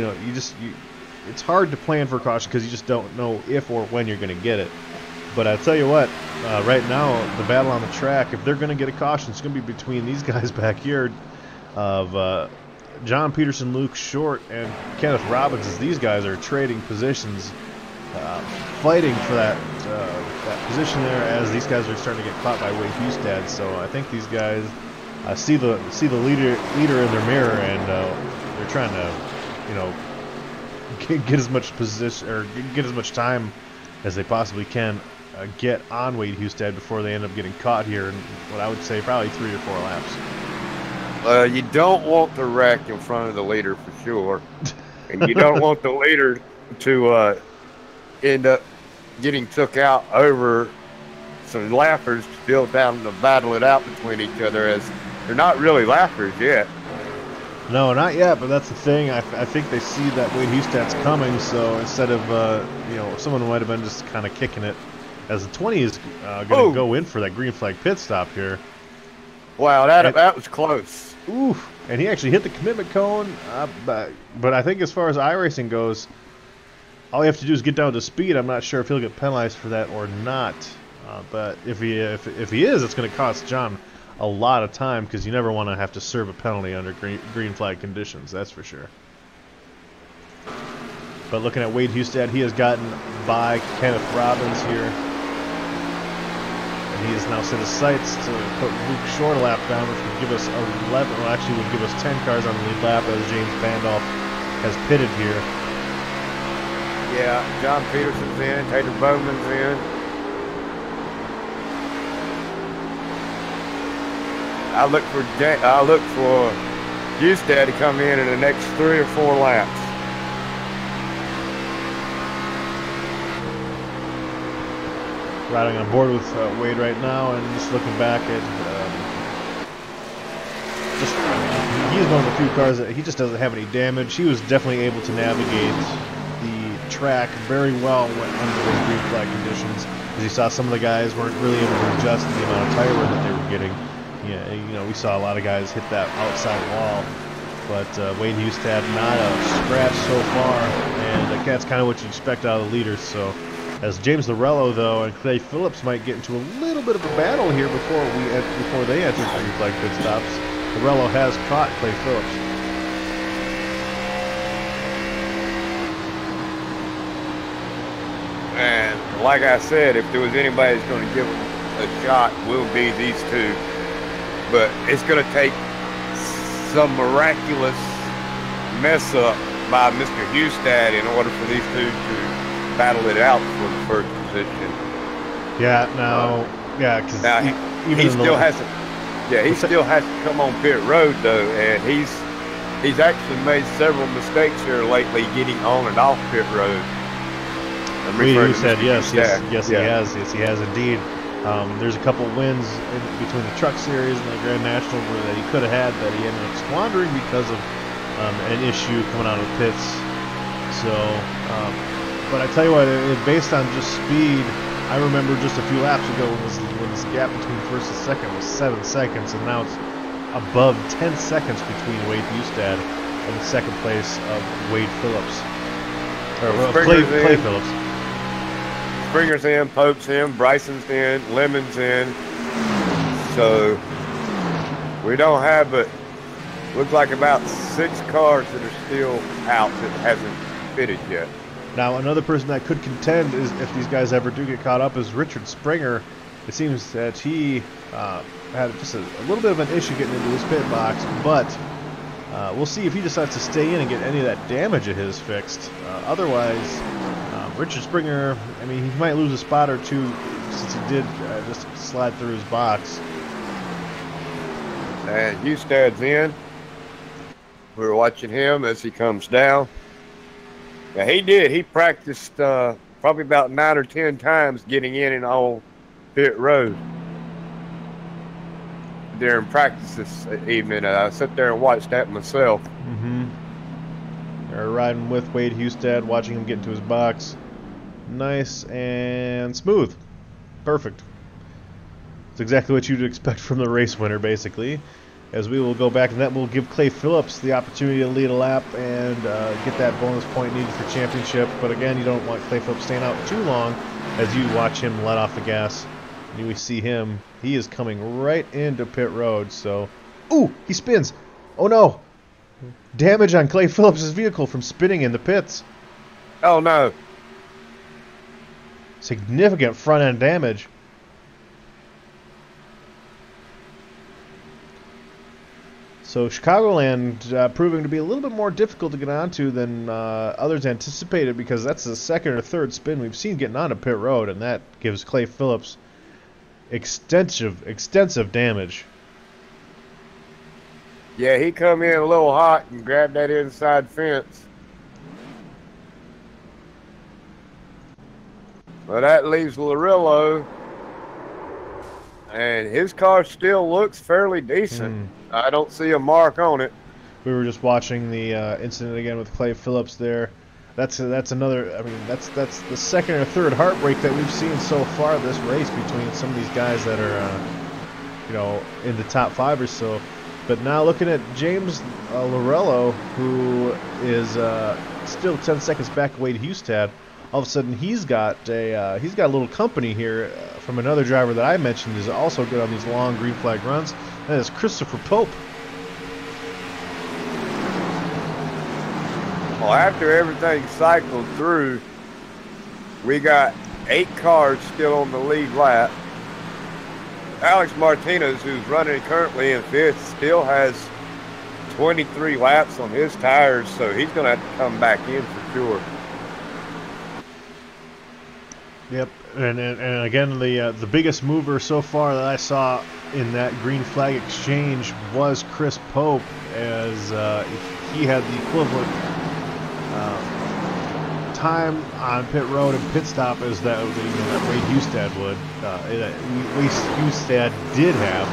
S1: it's hard to plan for a caution because you just don't know if or when you're going to get it. But I tell you what, right now, the battle on the track, if they're going to get a caution, it's going to be between these guys back here of John Peterson, Luke Short, and Kenneth Robbins, as these guys are trading positions, fighting for that position there as these guys are starting to get caught by Wade Hustad. So I think these guys see the leader in their mirror, and they're trying to, get as much position or get as much time as they possibly can. Get on Wade Hustad before they end up getting caught here in what I would say probably 3 or 4 laps.
S2: You don't want to wreck in front of the leader for sure, and you don't want the leader to end up getting took out over some lappers still down to battle it out between each other, as they're not really lappers yet.
S1: No, not yet, but that's the thing. I think they see that Wade Hustad's coming, so instead of, someone might have been just kind of kicking it, as the 20 is going to go in for that green flag pit stop here.
S2: Wow, that was close.
S1: Ooh, and he actually hit the commitment cone, but I think as far as iRacing goes, all you have to do is get down to speed. I'm not sure if he'll get penalized for that or not, but if he is, it's going to cost John a lot of time, because you never want to have to serve a penalty under green flag conditions, that's for sure. But looking at Wade Hustad, he has gotten by Kenneth Robbins here. And he has now set his sights to put Luke Short a lap down, which would give us 11, well actually would give us 10 cars on the lead lap, as James Bandolph has pitted here.
S2: Yeah, John Peterson's in, Taylor Bowman's in. I look for Hustad to come in the next 3 or 4 laps.
S1: Riding on board with Wade right now, and just looking back at he's one of the few cars that he just doesn't have any damage. He was definitely able to navigate the track very well under those green flag conditions, as you saw some of the guys weren't really able to adjust the amount of tire wear that they were getting. Yeah, we saw a lot of guys hit that outside wall, but Wade Hustad not a scratch so far, and that's kind of what you expect out of the leaders. So, as James Lorello though and Clay Phillips might get into a little bit of a battle here before they enter green flag pit stops. Lorello has caught Clay Phillips.
S2: And like I said, if there was anybody that's going to give them a shot, will be these two. But it's going to take some miraculous mess up by Mr. Hustad in order for these two to battle it out for the first position.
S1: Yeah, because
S2: he still has to. Yeah, he still has to come on pit road though, and he's actually made several mistakes here lately, getting on and off pit road.
S1: We said yes, he has indeed. There's a couple wins between the Truck Series and the Grand National that he could have had that he ended up squandering because of an issue coming out of the pits. So, but I tell you what, based on just speed, I remember just a few laps ago when this gap between first and second was 7 seconds, and now it's above 10 seconds between Wade Hustad and the second place of Wade Phillips. Or Clay Phillips.
S2: Springer's in, Pope's in, Bryson's in, Lemon's in. So we don't have but looks like about 6 cars that are still out that hasn't fitted yet.
S1: Now another person that could contend is if these guys ever do get caught up is Richard Springer. It seems that he had just a little bit of an issue getting into his pit box, but we'll see if he decides to stay in and get any of that damage of his fixed. Otherwise, Richard Springer, I mean, he might lose a spot or two since he did just slide through his box.
S2: And Hustad's in. We're watching him as he comes down. Yeah, he did. He practiced probably about 9 or 10 times getting in and on pit road during practice this evening. I sat there and watched that myself.
S1: Mm-hmm. They're riding with Wade Hustad, watching him get into his box. Nice and smooth. Perfect. It's exactly what you'd expect from the race winner, basically. As we will go back, and that will give Clay Phillips the opportunity to lead a lap and get that bonus point needed for championship. But again, you don't want Clay Phillips staying out too long as you watch him let off the gas. And we see him. He is coming right into pit road. So, ooh, he spins. Oh no. Damage on Clay Phillips' vehicle from spinning in the pits.
S2: Oh no.
S1: Significant front end damage. So Chicagoland proving to be a little bit more difficult to get onto than others anticipated, because that's the second or third spin we've seen getting onto pit road, and that gives Clay Phillips extensive damage.
S2: Yeah, he come in a little hot and grabbed that inside fence. Well, that leaves Larillo, and his car still looks fairly decent. I don't see a mark on it.
S1: We were just watching the incident again with Clay Phillips there. That's another. I mean, that's the second or third heartbreak that we've seen so far this race between some of these guys that are, in the top 5 or so. But now looking at James Larillo, who is still 10 seconds back of Wade Hustad. All of a sudden, he's got a little company here from another driver that I mentioned is also good on these long green flag runs. That is Christopher Pope.
S2: Well, after everything cycled through, we got 8 cars still on the lead lap. Alex Martinez, who's running currently in 5th, still has 23 laps on his tires, so he's going to have to come back in for sure.
S1: Yep, and again, the biggest mover so far that I saw in that green flag exchange was Chris Pope, as he had the equivalent time on pit road and pit stop as that Wade Hustad would. Wade Hustad did have.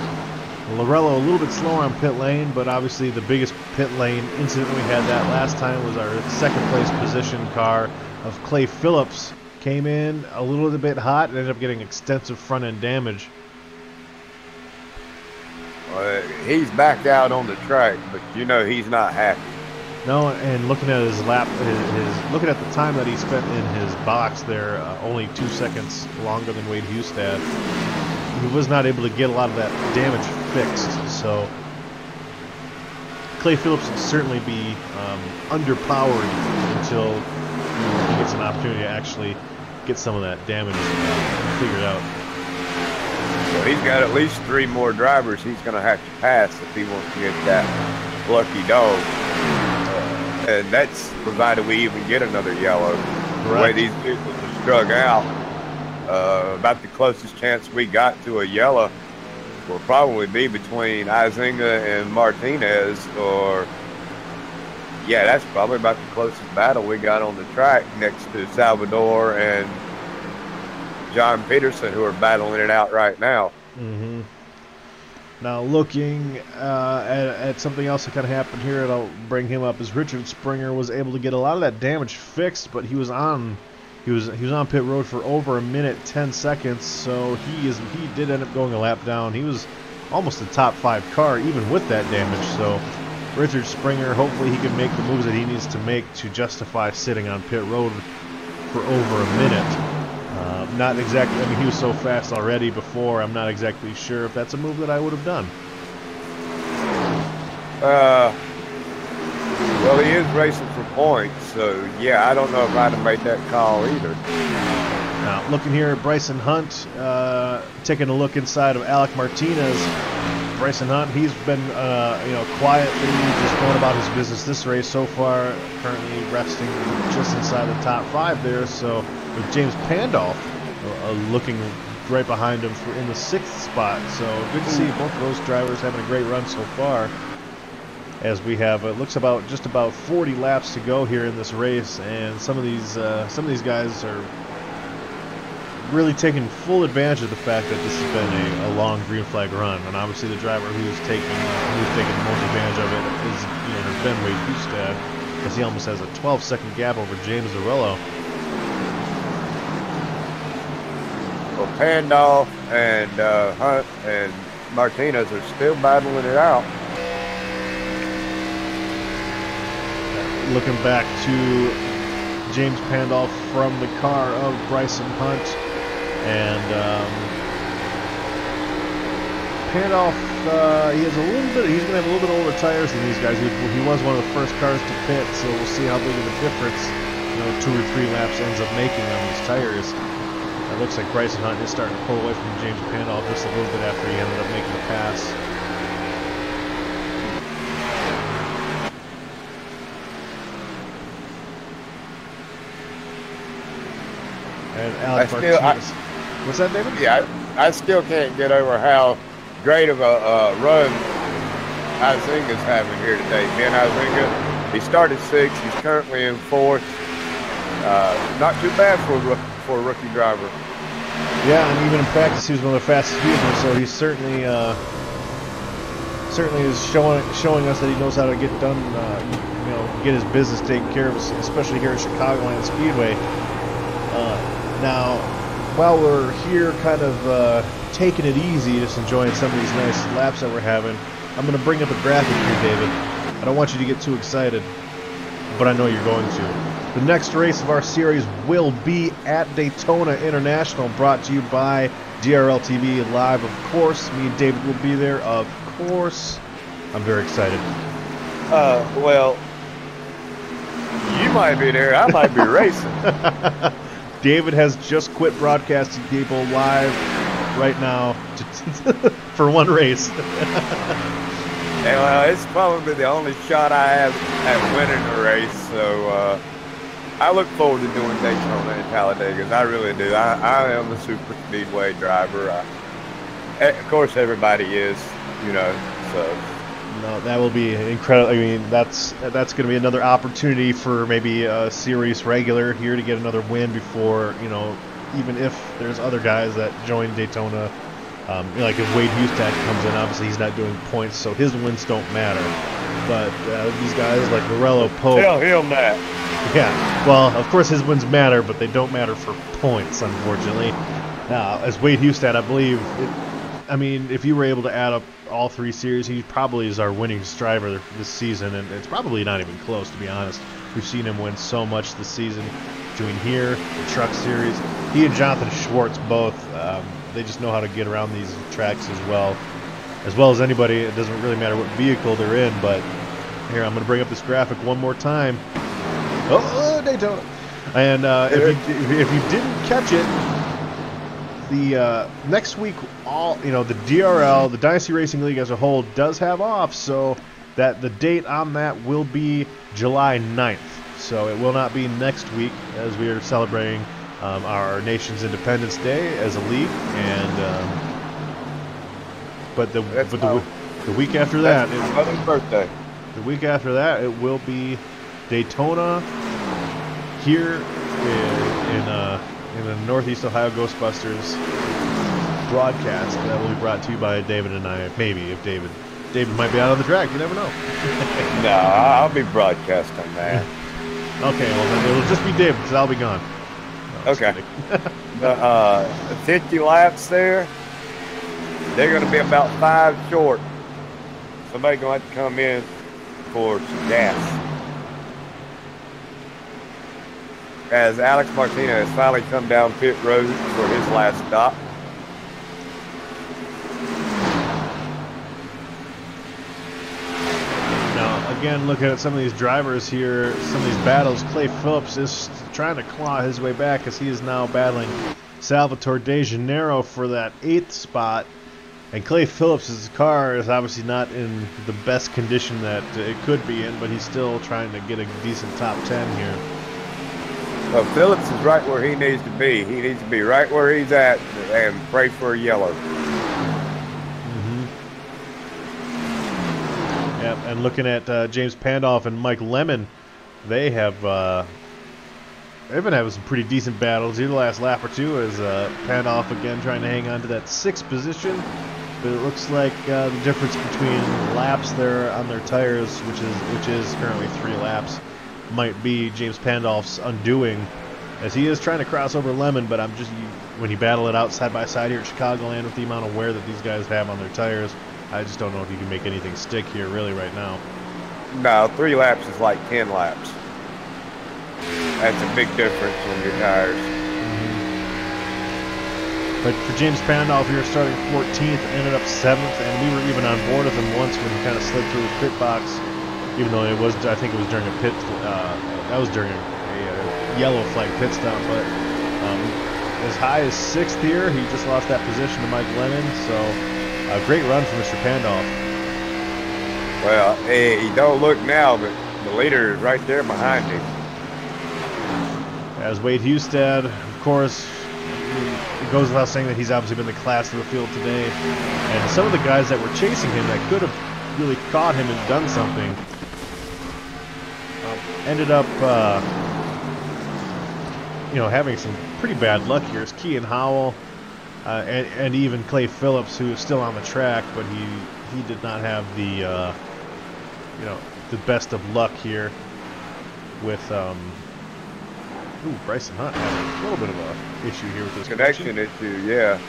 S1: Larillo a little bit slower on pit lane, but obviously the biggest pit lane incident we had that last time was our second place position car of Clay Phillips. Came in a little bit hot and ended up getting extensive front end damage.
S2: He's back out on the track, but he's not happy.
S1: No, and looking at his lap, looking at the time that he spent in his box there, only 2 seconds longer than Wade Hustad. He was not able to get a lot of that damage fixed. So Clay Phillips would certainly be underpowered until he gets an opportunity to actually get some of that damage figured out.
S2: So he's got at least 3 more drivers he's going to have to pass if he wants to get that lucky dog. And that's provided we even get another yellow.
S1: Correct.
S2: The way these vehicles are strung out, about the closest chance we got to a yellow will probably be between Izinga and Martinez, or yeah, that's probably about the closest battle we got on the track, next to Salvador and John Peterson, who are battling it out right now.
S1: Mm-hmm. Now looking at something else that kind of happened here, and I'll bring him up, is Richard Springer was able to get a lot of that damage fixed, but he was on pit road for over a minute 10 seconds, so he did end up going a lap down. He was almost a top 5 car even with that damage. So Richard Springer, hopefully he can make the moves that he needs to make to justify sitting on pit road for over a minute. Not exactly, I mean, he was so fast already before, I'm not exactly sure if that's a move that I would have done.
S2: Well, he is racing for points, so yeah, I don't know if I'd have made that call either.
S1: Now, looking here at Bryson Hunt, taking a look inside of Alec Martinez. Bryson Hunt, he's been, quietly just going about his business this race so far, currently resting just inside the top 5 there. So with James Pandolf looking right behind him in the 6th spot. So good to see both of those drivers having a great run so far. As we have, it looks about just about 40 laps to go here in this race, and some of these guys are really taking full advantage of the fact that this has been a long green flag run. And obviously the driver who's taking the most advantage of it is, has been Wade Hustad, because he almost has a 12-second gap over James Zarello.
S2: Well, Pandolf and Hunt and Martinez are still battling it out.
S1: Looking back to James Pandolf from the car of Bryson Hunt, and Pandolf, he's going to have a little bit older tires than these guys. He was one of the first cars to pit, so we'll see how big of a difference 2 or 3 laps ends up making on these tires. It looks like Bryson Hunt is starting to pull away from James Pandolf just a little bit after he ended up making the pass. And Alex Martinez. What's that, David?
S2: Yeah, I still can't get over how great of a run Izinga's having here today. Ben Izinga, he started 6th. He's currently in 4th. Not too bad for a rookie driver.
S1: Yeah, and even in practice, he was one of the fastest vehicles. So he's certainly is showing us that he knows how to get done. Get his business taken care of, especially here at Chicagoland Speedway. Now, while we're here kind of taking it easy, just enjoying some of these nice laps that we're having, I'm going to bring up a graphic here, David. I don't want you to get too excited, but I know you're going to. The next race of our series will be at Daytona International, brought to you by DRL TV Live, of course. Me and David will be there, of course. I'm very excited.
S2: Well, you might be there. I might be racing.
S1: David has just quit broadcasting people live right now for one race.
S2: Well, it's probably the only shot I have at winning the race, so I look forward to doing Daytona and Talladega. I really do. I am a super speedway driver. Of course, everybody is, so.
S1: No, that will be incredible. I mean, that's going to be another opportunity for maybe a series regular here to get another win before, even if there's other guys that join Daytona. Like if Wade Hustad comes in, obviously he's not doing points, so his wins don't matter. But these guys like Morello, Pope.
S2: Tell him that.
S1: Yeah, well, of course his wins matter, but they don't matter for points, unfortunately. Now, as Wade Hustad, I believe, if you were able to add up all 3 series, he probably is our winningest driver this season, and it's probably not even close, to be honest. We've seen him win so much this season, between here, the Truck Series. He and Jonathan Schwartz both, they just know how to get around these tracks as well as anybody. It doesn't really matter what vehicle they're in, but here, I'm going to bring up this graphic one more time. Oh, Daytona! And if you didn't catch it, the next week, the DRL, the Dynasty Racing League as a whole, does have off, so that the date on that will be July 9th. So it will not be next week, as we are celebrating our nation's Independence Day as a league. But the
S2: That's
S1: the week after that,
S2: my mother's birthday.
S1: the week after that, it will be Daytona here in the Northeast Ohio Ghostbusters broadcast that will be brought to you by David and I. Maybe if David might be out on the track, you never know.
S2: No, I'll be broadcasting that.
S1: Okay, well then it'll just be David because I'll be gone. No, just
S2: Okay.
S1: kidding.
S2: The 50 laps there, they're going to be about 5 short. Somebody going to have to come in for some gas. As Alex Martinez finally come down pit road for his last stop.
S1: Now, again, looking at some of these drivers here, some of these battles, Clay Phillips is trying to claw his way back as he is now battling Salvatore De Janeiro for that 8th spot. And Clay Phillips' car is obviously not in the best condition that it could be in, but he's still trying to get a decent top 10 here.
S2: Well, Phillips is right where he needs to be. He needs to be right where he's at and pray for a yellow.
S1: Yep, and looking at James Pandolf and Mike Lemon, they've been having some pretty decent battles here the last lap or two as Pandolf again trying to hang on to that 6th position. But it looks like the difference between laps there on their tires, which is currently 3 laps, might be James Pandolf's undoing, as he is trying to cross over Lemon. But when you battle it out side by side here at Chicagoland with the amount of wear that these guys have on their tires, I just don't know if you can make anything stick here really right now.
S2: No, 3 laps is like 10 laps. That's a big difference on your tires.
S1: But for James Pandolf here, starting 14th, ended up 7th, and we were even on board with him once when he kind of slid through the pit box, even though I think it was during a pit, that was during a yellow flag pit stop. But as high as 6th here, he just lost that position to Mike Lennon, so a great run for Mr. Pandolf.
S2: Well, hey, he don't look now, but the leader is right there behind him.
S1: As Wade Hustad, of course, it goes without saying that he's obviously been the class of the field today. And some of the guys that were chasing him that could have really caught him and done something ended up, having some pretty bad luck here. It's Kean Howell and even Clay Phillips, who is still on the track, but he did not have the best of luck here with Bryson Hunt had a little bit of a issue here with this
S2: connection issue, yeah.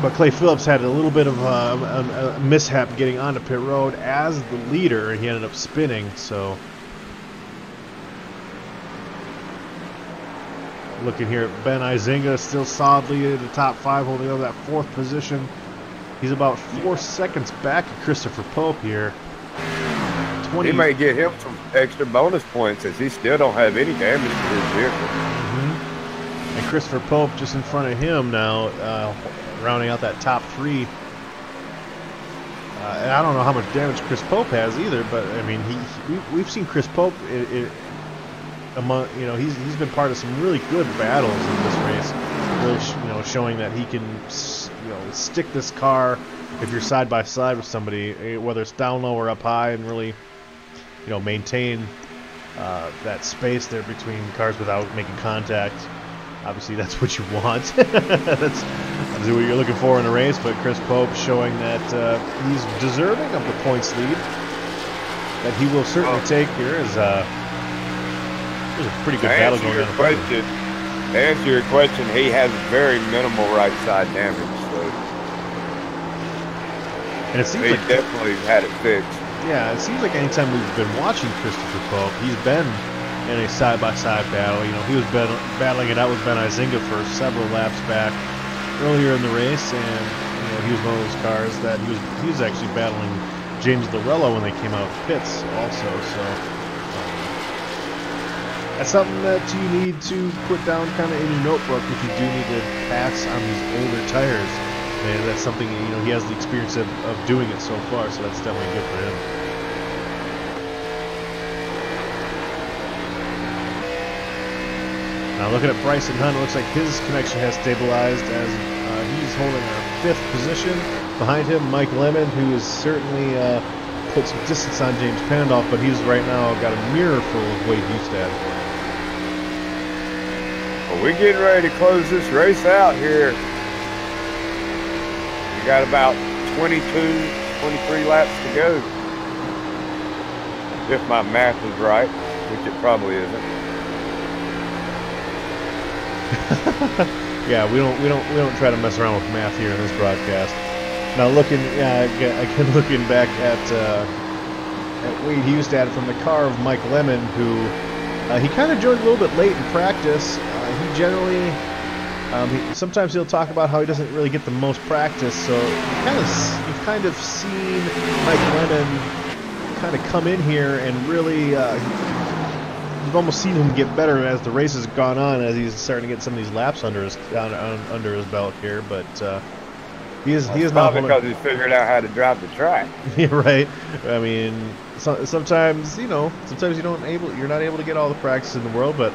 S1: But Clay Phillips had a little bit of a mishap getting onto pit road as the leader, and he ended up spinning. So, looking here at Ben Izinga, still solidly in the top 5, holding over that 4th position. He's about 4 seconds back of Christopher Pope here.
S2: He may get him some extra bonus points as he still don't have any damage to his vehicle.
S1: And Christopher Pope just in front of him now, rounding out that top 3. And I don't know how much damage Chris Pope has either, but I mean, we've seen Chris Pope he's been part of some really good battles in this race, really showing that he can stick this car if you're side by side with somebody, whether it's down low or up high, and really maintain that space there between cars without making contact. Obviously, that's what you want. That's obviously what you're looking for in a race. But Chris Pope showing that he's deserving of the points lead that he will certainly take here. There's a pretty good battle going on.
S2: To answer your question, he has very minimal right side damage. So
S1: and it seems
S2: he
S1: like
S2: definitely had it fixed.
S1: Yeah, it seems like anytime we've been watching Christopher Pope, he's been in a side-by-side battle. He was battling it out with Ben Izinga for several laps back earlier in the race, and he was one of those cars that he was actually battling James Lorello when they came out of pits also. So that's something that you need to put down kind of in your notebook if you do need to pass on these older tires. And that's something, he has the experience of doing it so far, so that's definitely good for him. Now looking at Bryson Hunt, it looks like his connection has stabilized as he's holding a 5th position. Behind him, Mike Lemon, who has certainly put some distance on James Pandoff, but he's right now got a mirror full of Wade Hustad.
S2: Well, we're getting ready to close this race out here. We got about 22, 23 laps to go. If my math is right, which it probably isn't.
S1: Yeah, we don't try to mess around with math here in this broadcast. Now looking back at Wade Hustad from the car of Mike Lemon, who he kind of joined a little bit late in practice. He generally sometimes he'll talk about how he doesn't really get the most practice. So you've kind of seen Mike Lemon kind of come in here and really you've almost seen him get better as the race has gone on, as he's starting to get some of these laps under his belt here. But he is not
S2: because he's figured out how to drive the track.
S1: Yeah, right. I mean, sometimes you're not able to get all the practice in the world, but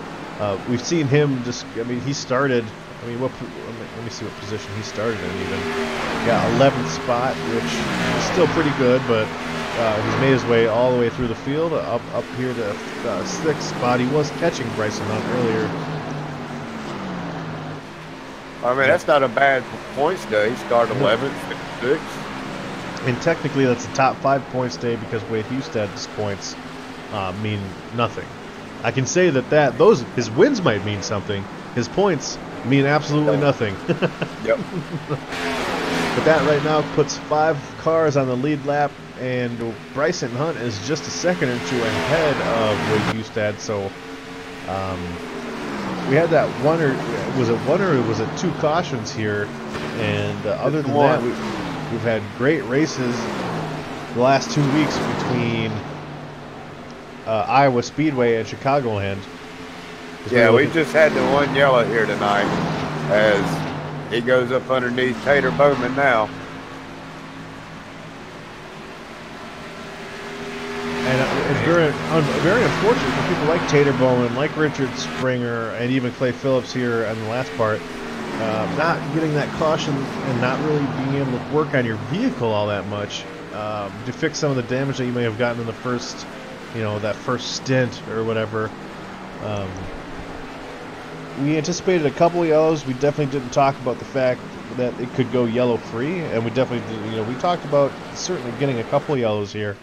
S1: we've seen him just. I mean, he started. I mean, let me see what position he started in. Even 11th spot, which is still pretty good, but. He's made his way all the way through the field, up here to 6th spot. He was catching Bryson Hunt earlier.
S2: I mean, that's not a bad points day. He started 11th, 56th.
S1: And technically, that's a top 5 points day because Wade Hustad's points mean nothing. I can say that his wins might mean something. His points mean absolutely nothing.
S2: Yep.
S1: But that right now puts 5 cars on the lead lap, and Bryson Hunt is just a second or two ahead of Wade Hustad. So we had that one, or was it 2 cautions here? And other than that, we've had great races the last 2 weeks between Iowa Speedway and Chicagoland.
S2: Yeah, we just had the one yellow here tonight as he goes up underneath Tater Bowman now.
S1: And it's very unfortunate for people like Tater Bowman, like Richard Springer, and even Clay Phillips here on the last part, not getting that caution and not really being able to work on your vehicle all that much to fix some of the damage that you may have gotten in the first, that first stint or whatever. We anticipated a couple of yellows. We definitely didn't talk about the fact that it could go yellow free, and we definitely did, we talked about certainly getting a couple of yellows here.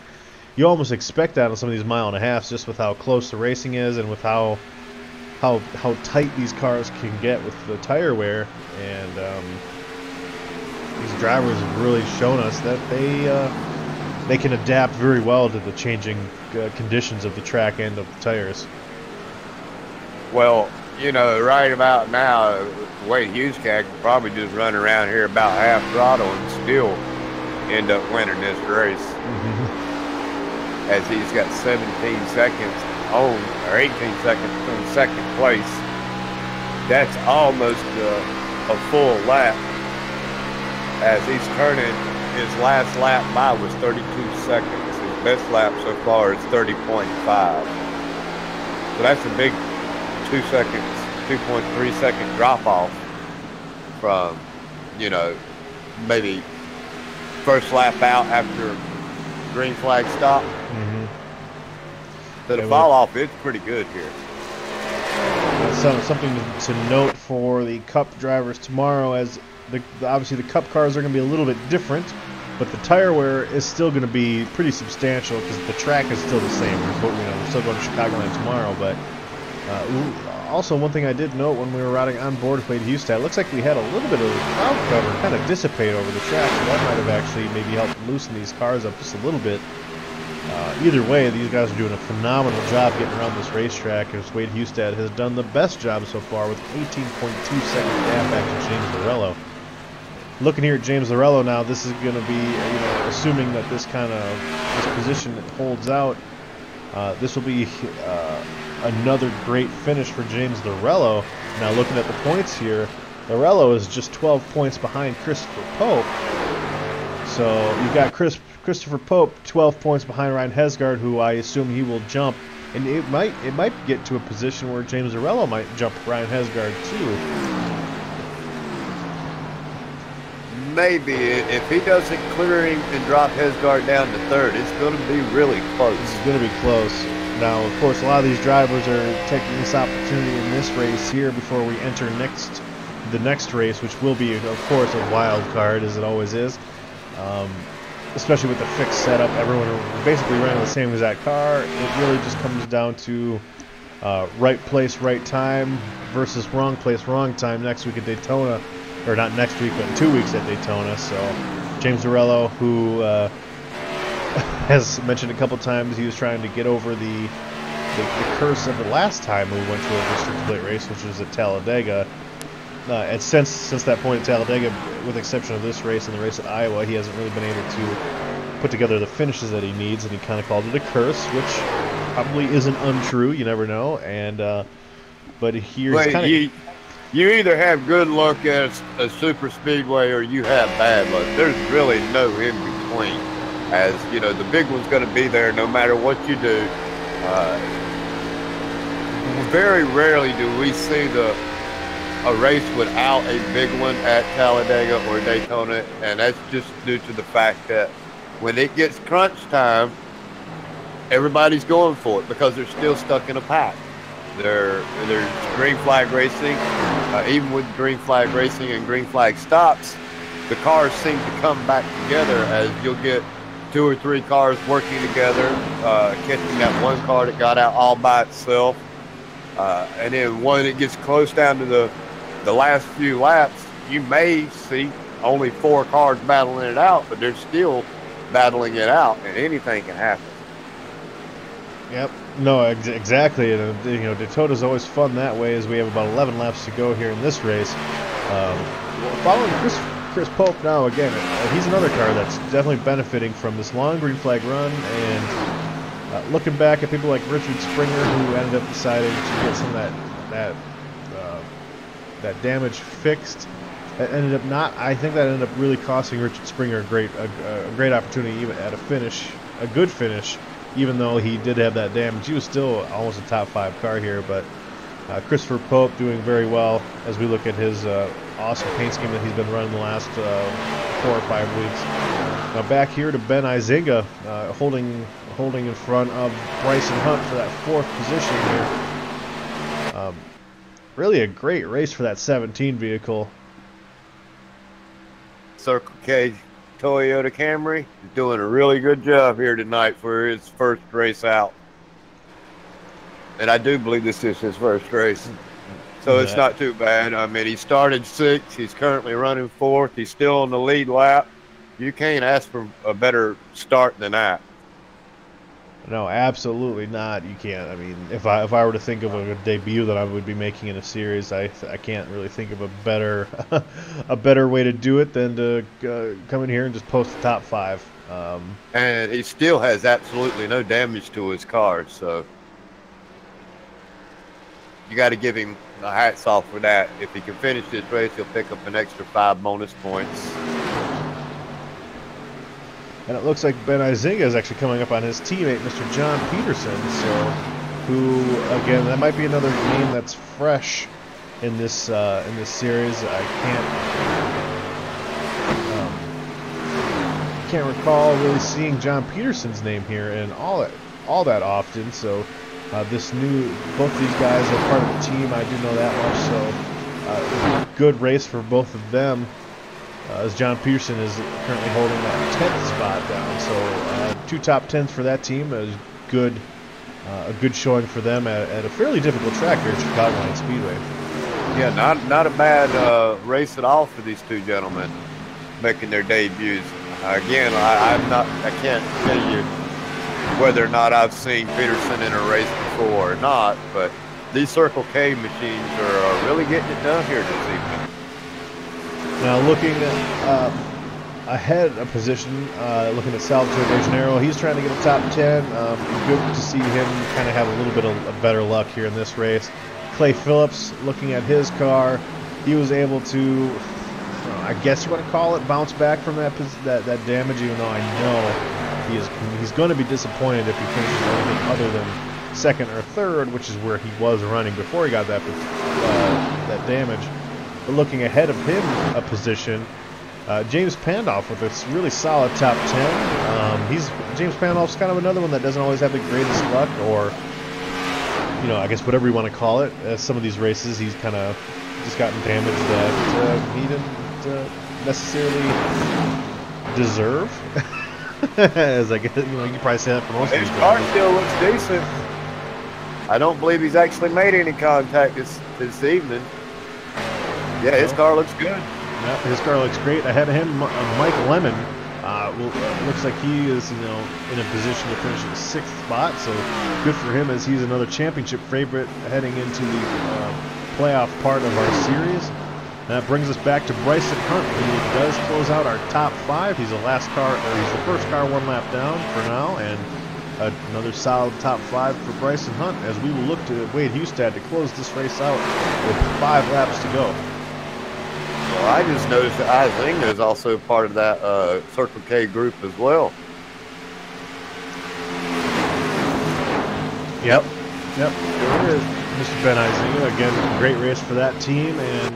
S1: You almost expect that on some of these mile and a halves, just with how close the racing is and with how tight these cars can get with the tire wear. And these drivers have really shown us that they can adapt very well to the changing conditions of the track and of the tires.
S2: Well, right about now, Wade Hustad could probably just run around here about half throttle and still end up winning this race.
S1: Mm-hmm.
S2: As he's got 17 seconds on, or 18 seconds in second place. That's almost a full lap. As he's turning, his last lap by was 32 seconds. His best lap so far is 30.5. So that's a big 2.3 second drop off from, maybe first lap out after green flag stop.
S1: Mm-hmm.
S2: So the fall off is pretty good here.
S1: Something to note for the Cup drivers tomorrow, as obviously the Cup cars are going to be a little bit different, but the tire wear is still going to be pretty substantial because the track is still the same. We're still going to Chicagoland tomorrow, but also one thing I did note when we were riding on board with Wade Hustad, it looks like we had a little bit of cloud cover kind of dissipate over the track, so that might have actually maybe helped loosen these cars up just a little bit. Either way, these guys are doing a phenomenal job getting around this racetrack, as Wade Hustad has done the best job so far with 18.2 second gap back to James Lorello. Looking here at James Lorello now, this is going to be, assuming that this position holds out, this will be another great finish for James Lorello. Now looking at the points here, Lorello is just 12 points behind Christopher Pope. So you've got Christopher Pope 12 points behind Ryan Hesgaard, who I assume he will jump, and it might get to a position where James Lorello might jump Ryan Hesgaard too.
S2: maybe. If he doesn't clear him and drop Hesgard down to third, it's going to be really close.
S1: It's going to be close. Now, of course, a lot of these drivers are taking this opportunity in this race here before we enter the next race, which will be, of course, a wild card, as it always is. Especially with the fixed setup, everyone basically running the same exact car. It really just comes down to right place, right time versus wrong place, wrong time next week at Daytona. Or not next week, but in 2 weeks at Daytona. So James Dorello, who has mentioned a couple times he was trying to get over the curse of the last time we went to a restricted plate race, which was at Talladega. And since that point at Talladega, with the exception of this race and the race at Iowa, he hasn't really been able to put together the finishes that he needs, and he kind of called it a curse, which probably isn't untrue. You never know. And but here's kind of...
S2: You either have good luck at a super speedway or you have bad luck. There's really no in between. As you know, the big one's going to be there no matter what you do. Very rarely do we see a race without a big one at Talladega or Daytona, and that's just due to the fact that when it gets crunch time, everybody's going for it because they're still stuck in a pack. There's green flag racing. Even with green flag racing and green flag stops, the cars seem to come back together as you'll get 2 or 3 cars working together, catching that one car that got out all by itself. And then when it gets close down to the last few laps, you may see only 4 cars battling it out, but they're still battling it out, and anything can happen.
S1: Yep. No, exactly. And, you know, Daytona's always fun that way, as we have about 11 laps to go here in this race. Following Chris Pope now, again, he's another car that's definitely benefiting from this long green flag run, and looking back at people like Richard Springer, who ended up deciding to get some of that damage fixed. That ended up not. I think that ended up really costing Richard Springer a great opportunity, even at a good finish. Even though he did have that damage, he was still almost a top 5 car here. But Christopher Pope doing very well as we look at his awesome paint scheme that he's been running the last 4 or 5 weeks. Now back here to Ben Izinga, holding in front of Bryson Hunt for that 4th position here. Really a great race for that 17 vehicle.
S2: Circle K Toyota Camry is doing a really good job here tonight for his first race out. And I do believe this is his first race. So it's not too bad. I mean, he started 6th. He's currently running 4th. He's still on the lead lap. You can't ask for a better start than that.
S1: No, absolutely not. You can't. I mean, if I were to think of a debut that I would be making in a series, I can't really think of a better way to do it than to come in here and just post the top 5.
S2: And he still has absolutely no damage to his car, so you got to give him the hats off for that. If he can finish this race, he'll pick up an extra 5 bonus points.
S1: And it looks like Ben Izinga is actually coming up on his teammate, Mr. John Peterson. So, who again, that might be another name that's fresh in this series. I can't recall really seeing John Peterson's name here and all that often. So, both of these guys are part of the team. I do know that much. So, good race for both of them. As John Peterson is currently holding that 10th spot down. So 2 top 10s for that team is good. A good showing for them at a fairly difficult track here at Chicagoland Speedway.
S2: Yeah, not a bad race at all for these 2 gentlemen making their debuts. Again, I can't tell you whether or not I've seen Peterson in a race before or not, but these Circle K machines are really getting it done here this evening.
S1: Now looking ahead a position, looking at Salvatore De Janeiro, he's trying to get a top 10. Good to see him kind of have a little bit of better luck here in this race. Clay Phillips, looking at his car, he was able to, I guess you want to call it, bounce back from that damage. Even though I know he's going to be disappointed if he finishes anything other than 2nd or 3rd, which is where he was running before he got that damage. But looking ahead of him a position, James Pandolf with a really solid top 10. James Pandolf's kind of another one that doesn't always have the greatest luck, or I guess whatever you want to call it. Some of these races, he's kind of just gotten damage that he didn't necessarily deserve. As I guess, you can probably say that for most of these
S2: His car
S1: drivers.
S2: still looks decent. I don't believe he's actually made any contact this evening. Yeah, his car looks good.
S1: Yeah, his car looks great. Ahead of him, Mike Lemon. Looks like he is, in a position to finish in the 6th spot. So good for him, as he's another championship favorite heading into the playoff part of our series. That brings us back to Bryson Hunt, who does close out our top 5. He's the first car one lap down for now, and another solid top 5 for Bryson Hunt, as we will look to Wade Hustad to close this race out with 5 laps to go.
S2: Well, I just noticed that Izinga is also part of that Circle K group as well.
S1: Yep. There it is. Mr. Ben Izinga, again, great race for that team. And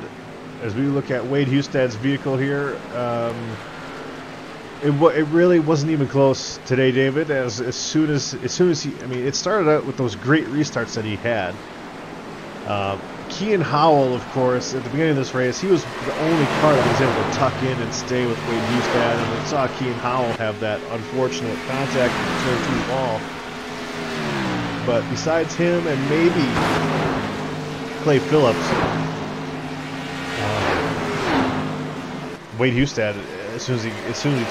S1: as we look at Wade Hustad's vehicle here, it really wasn't even close today, David. As soon as he, it started out with those great restarts that he had. Kean Howell, of course, at the beginning of this race, he was the only car that was able to tuck in and stay with Wade Hustad, and we saw Kean Howell have that unfortunate contact with the turn 2 wall. But besides him and maybe Clay Phillips, Wade Hustad, as soon as he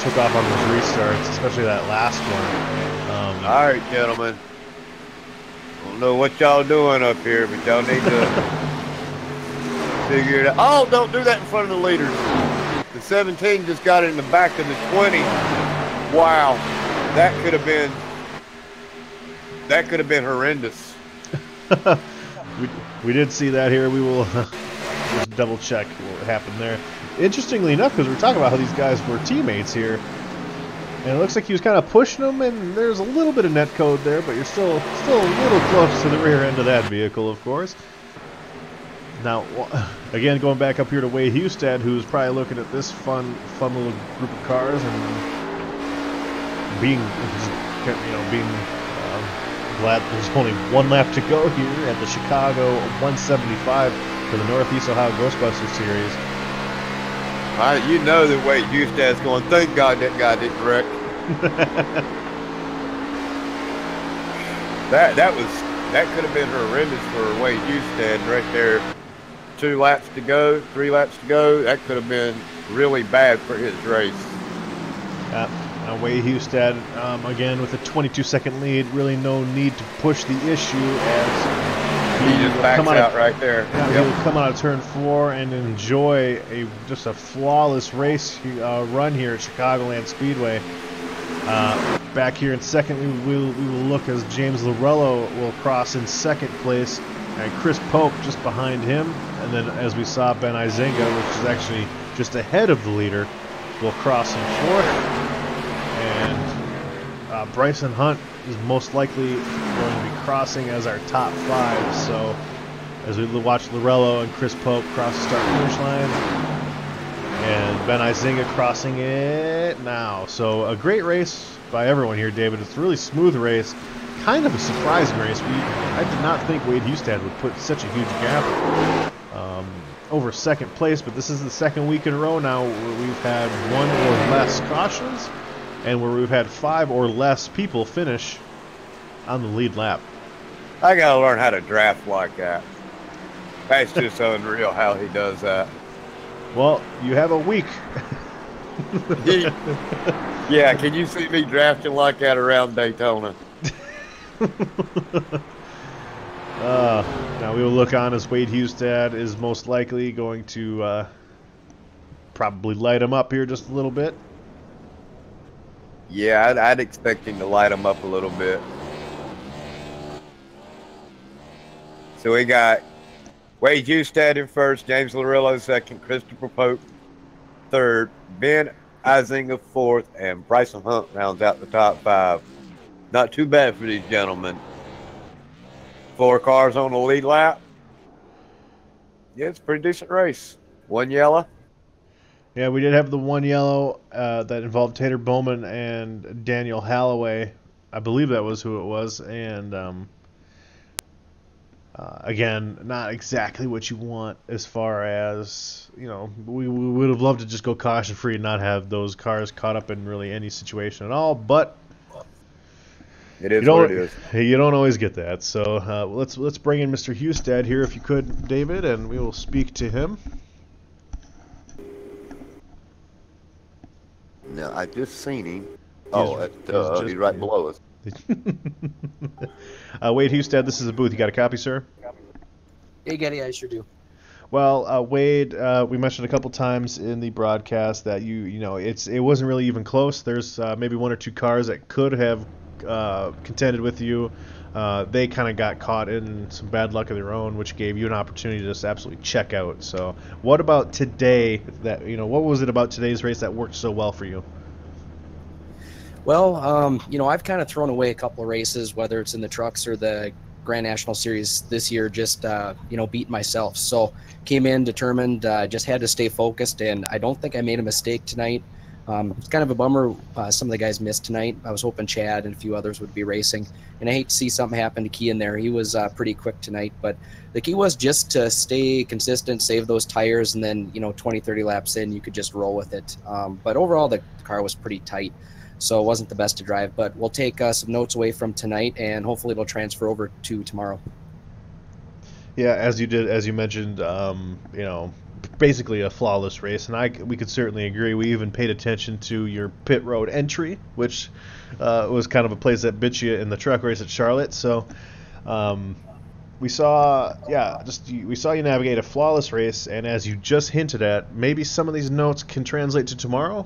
S1: took off on those restarts, especially that last one.
S2: All right, gentlemen. I don't know what y'all doing up here, but y'all need to figure it out. Oh, don't do that in front of the leaders. The 17 just got in the back of the 20. Wow, that could have been horrendous.
S1: we did see that here. We will just double check what happened there. Interestingly enough, because we're talking about how these guys were teammates here, and it looks like he was kind of pushing them, and there's a little bit of net code there, but you're still a little close to the rear end of that vehicle, of course. Now, again, going back up here to Wade Hustad, who's probably looking at this fun little group of cars and being glad there's only one lap to go here at the Chicago 175 for the Northeast Ohio Ghostbusters Series.
S2: You know that Wade Hustad's going, thank God that guy didn't wreck. that could have been horrendous for Wade Hustad right there. 2 laps to go, 3 laps to go. That could have been really bad for his race.
S1: Wade Hustad, again, with a 22-second lead, really no need to push the issue, as
S2: he just backs out right there.
S1: Yeah, he will come out of turn 4 and enjoy just a flawless race run here at Chicagoland Speedway. Back here in second, we will look as James Lorello will cross in second place, and Chris Pope just behind him. And then, as we saw, Ben Izinga, which is actually just ahead of the leader, will cross in fourth. And Bryson Hunt is most likely going to be crossing as our top 5. So as we watch Lorello and Chris Pope cross the start-finish line, and Ben Izinga crossing it now. So a great race by everyone here, David. It's a really smooth race, kind of a surprising race. I did not think Wade Hustad would put such a huge gap over second place, but this is the second week in a row now where we've had 1 or less cautions, and where we've had 5 or less people finish on the lead lap.
S2: I gotta learn how to draft like that. That's just unreal how he does that.
S1: Well, you have a week.
S2: Yeah, can you see me drafting like that around Daytona?
S1: Now we will look on as Wade Hustad is most likely going to probably light him up here just a little bit.
S2: Yeah, I'd expect him to light him up a little bit. So we got Wade Hustad in first, James Larillo second, Christopher Pope third, Ben Izinga fourth, and Bryson Hunt rounds out the top 5. Not too bad for these gentlemen. 4 cars on the lead lap. Yeah, it's a pretty decent race. 1 yellow.
S1: Yeah, we did have the one yellow that involved Tater Bowman and Daniel Holloway. I believe that was who it was. And again, not exactly what you want as far as, we would have loved to just go caution free and not have those cars caught up in really any situation at all. But
S2: it is what it is.
S1: You don't always get that. So let's bring in Mr. Hustad here, if you could, David, and we will speak to him.
S6: No, I just seen him. He's right below us.
S1: Wade Hustad, this is the booth. You got a copy, sir?
S3: Hey, Getty, I sure do.
S1: Well, Wade, we mentioned a couple times in the broadcast that it wasn't really even close. There's maybe one or two cars that could have contended with you. They kind of got caught in some bad luck of their own, which gave you an opportunity to just absolutely check out. So, what about today? What was it about today's race that worked so well for you?
S3: Well, I've kind of thrown away a couple of races, whether it's in the trucks or the Grand National Series this year, just, beat myself. So came in determined, just had to stay focused, and I don't think I made a mistake tonight. It's kind of a bummer. Some of the guys missed tonight. I was hoping Chad and a few others would be racing, and I hate to see something happen to Key in there. He was pretty quick tonight, but the key was just to stay consistent, save those tires, and then, 20, 30 laps in, you could just roll with it. But overall, the car was pretty tight, so it wasn't the best to drive. But we'll take some notes away from tonight, and hopefully it'll transfer over to tomorrow.
S1: Yeah, as you mentioned, basically a flawless race, and we could certainly agree. We even paid attention to your pit road entry, which was kind of a place that bit you in the truck race at Charlotte. So we saw you navigate a flawless race, and as you just hinted at, maybe some of these notes can translate to tomorrow.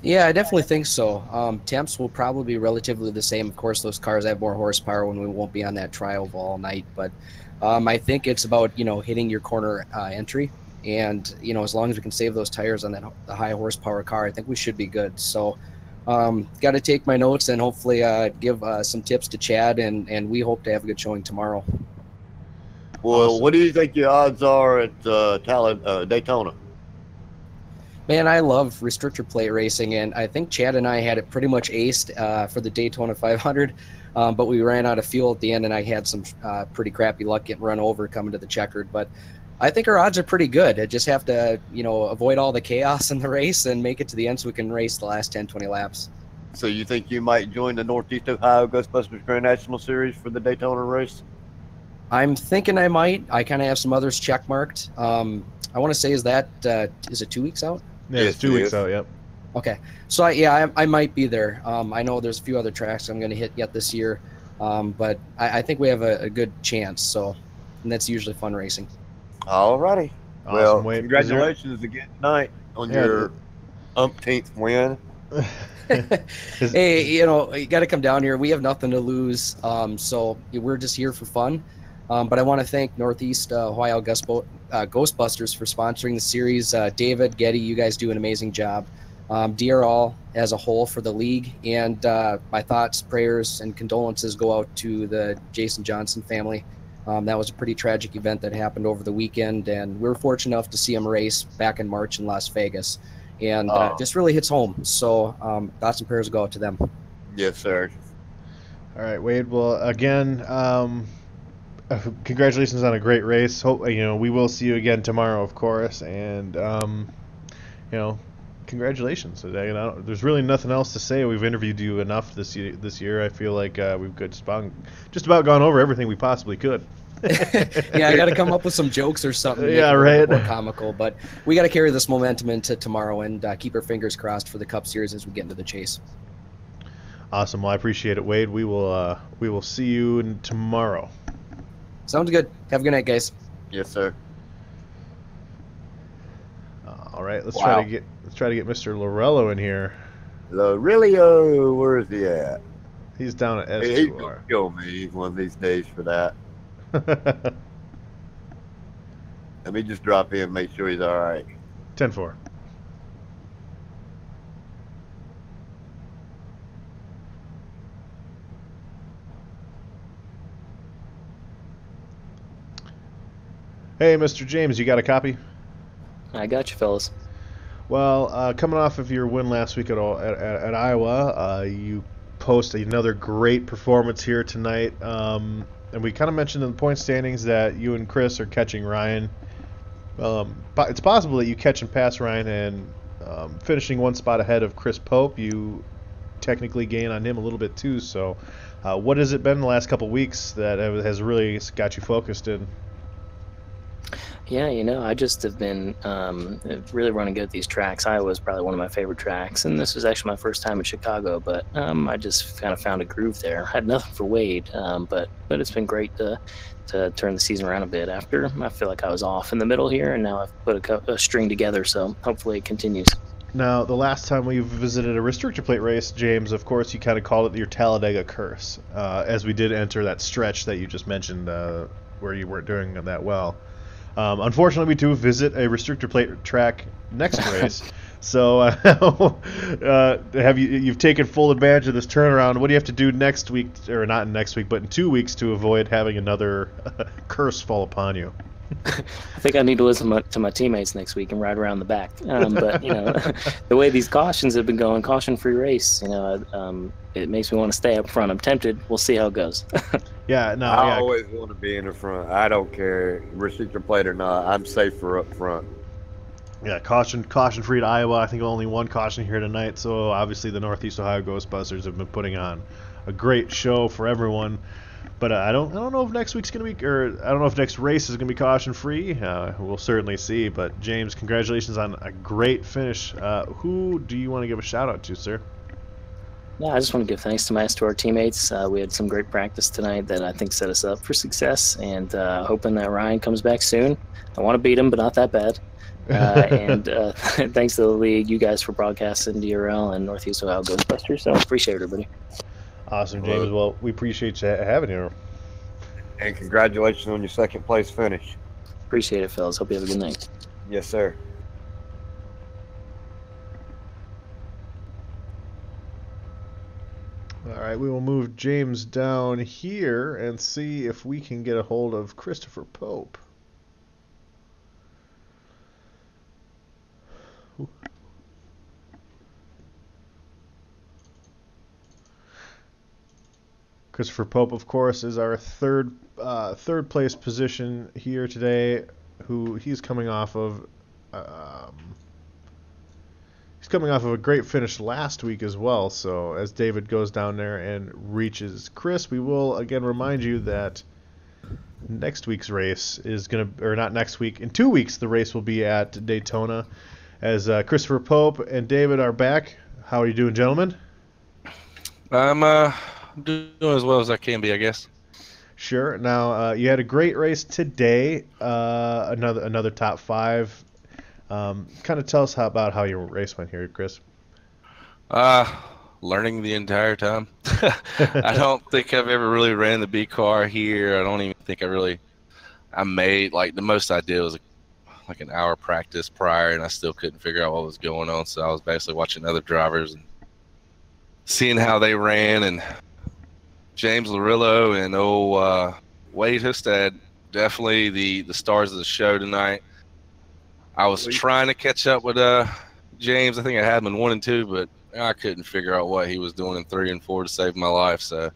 S3: Yeah, I definitely think so. Temps will probably be relatively the same. Of course, those cars have more horsepower when we won't be on that tri-oval all night. But I think it's about, hitting your corner entry. And, as long as we can save those tires on the high horsepower car, I think we should be good. So got to take my notes and hopefully give some tips to Chad. And we hope to have a good showing tomorrow.
S6: Well,
S1: Awesome.
S6: What do you think your odds are at Daytona?
S3: Man, I love restrictor plate racing, and I think Chad and I had it pretty much aced for the Daytona 500, but we ran out of fuel at the end, and I had some pretty crappy luck getting run over coming to the checkered. But I think our odds are pretty good. I just have to, avoid all the chaos in the race and make it to the end so we can race the last 10, 20 laps.
S6: So you think you might join the Northeast Ohio Ghostbusters Grand National Series for the Daytona race?
S3: I'm thinking I might. I kind of have some others check marked. I want to say, is it 2 weeks out?
S1: Yeah, it's 2 weeks out, yep.
S3: Okay. So, I might be there. I know there's a few other tracks I'm going to hit yet this year, but I think we have a good chance. And that's usually fun racing.
S6: All righty.
S1: Awesome.
S6: Well,
S1: Wade,
S6: congratulations again tonight on your umpteenth win.
S3: Hey, you got to come down here. We have nothing to lose, so we're just here for fun. But I want to thank Northeast Ohio Ghostbusters for sponsoring the series. David, Getty, you guys do an amazing job. DRL as a whole for the league. And my thoughts, prayers, and condolences go out to the Jason Johnson family. That was a pretty tragic event that happened over the weekend, and we were fortunate enough to see him race back in March in Las Vegas. And just really hits home. So thoughts and prayers go out to them.
S6: Yes, sir.
S1: All right, Wade. Well, again, congratulations on a great race. Hope we will see you again tomorrow, of course, and congratulations. There's really nothing else to say. We've interviewed you enough this year. I feel like we've just about gone over everything we possibly could.
S3: Yeah, I got to come up with some jokes or something. To
S1: yeah,
S3: make it
S1: right.
S3: More comical, but we got to carry this momentum into tomorrow and keep our fingers crossed for the Cup Series as we get into the chase.
S1: Awesome. Well, I appreciate it, Wade. We will see you tomorrow.
S3: Sounds good. Have a good night, guys.
S6: Yes, sir.
S1: All right, let's try to get Mr. Lorello in here.
S6: Lorello, where is he at?
S1: He's down at S2R.
S6: Hey, he's gonna kill me one of these days for that. Let me just drop in and make sure he's all right.
S1: 10-4. Hey, Mr. James, you got a copy?
S7: I got you, fellas.
S1: Well, coming off of your win last week at Iowa, you post another great performance here tonight. And we kind of mentioned in the point standings that you and Chris are catching Ryan. But it's possible that you catch and pass Ryan and finishing one spot ahead of Chris Pope. You technically gain on him a little bit too. So, what has it been the last couple weeks that has really got you focused in?
S7: Yeah, I just have been really running good at these tracks. Iowa is probably one of my favorite tracks, and this was actually my first time in Chicago, but I just kind of found a groove there. I had nothing for Wade, but it's been great to turn the season around a bit after I feel like I was off in the middle here, and now I've put a string together, so hopefully it continues.
S1: Now, the last time we visited a restrictor plate race, James, of course, you kind of called it your Talladega curse, as we did enter that stretch that you just mentioned where you weren't doing that well. Unfortunately, we do visit a restrictor plate track next race. So, you've taken full advantage of this turnaround? What do you have to do next week, or not next week, but in 2 weeks, to avoid having another curse fall upon you?
S7: I think I need to listen to my teammates next week and ride around the back. But the way these cautions have been going, caution-free race, it makes me want to stay up front. I'm tempted. We'll see how it goes.
S2: I always want to be in the front. I don't care, restrictor plate or not. I'm safer up front.
S1: Yeah, caution-free to Iowa. I think only one caution here tonight. So obviously the Northeast Ohio Ghostbusters have been putting on a great show for everyone. But I don't know if next week's going to be, or I don't know if next race is going to be caution-free. We'll certainly see. But James, congratulations on a great finish. Who do you want to give a shout-out to, sir?
S7: Yeah, I just want to give thanks to our teammates. We had some great practice tonight that I think set us up for success, and hoping that Ryan comes back soon. I want to beat him, but not that bad. And thanks to the league, you guys for broadcasting DRL and Northeast Ohio Ghostbusters. So appreciate everybody.
S1: Awesome, James. Well, we appreciate you having you.
S2: And congratulations on your second place finish.
S7: Appreciate it, fellas. Hope you have a good night.
S2: Yes, sir.
S1: All right, we will move James down here and see if we can get a hold of Christopher Pope. Ooh. Christopher Pope, of course, is our third place position here today. He's coming off of a great finish last week as well. So as David goes down there and reaches Chris, we will again remind you that next week's race is not next week. In 2 weeks, the race will be at Daytona. As Christopher Pope and David are back, how are you doing, gentlemen?
S8: I'm doing as well as I can be, I guess.
S1: Sure. Now, you had a great race today. Another top five. Kind of tell us about how your race went here, Chris.
S8: Learning the entire time. I don't think I've ever really ran the B car here. I don't even think I made, like, the most I did was like an hour practice prior, and I still couldn't figure out what was going on. So I was basically watching other drivers and seeing how they ran. And James Larillo and Wade Hustad, definitely the stars of the show tonight. I was trying to catch up with James. I think I had him in 1 and 2, but I couldn't figure out what he was doing in 3 and 4 to save my life. So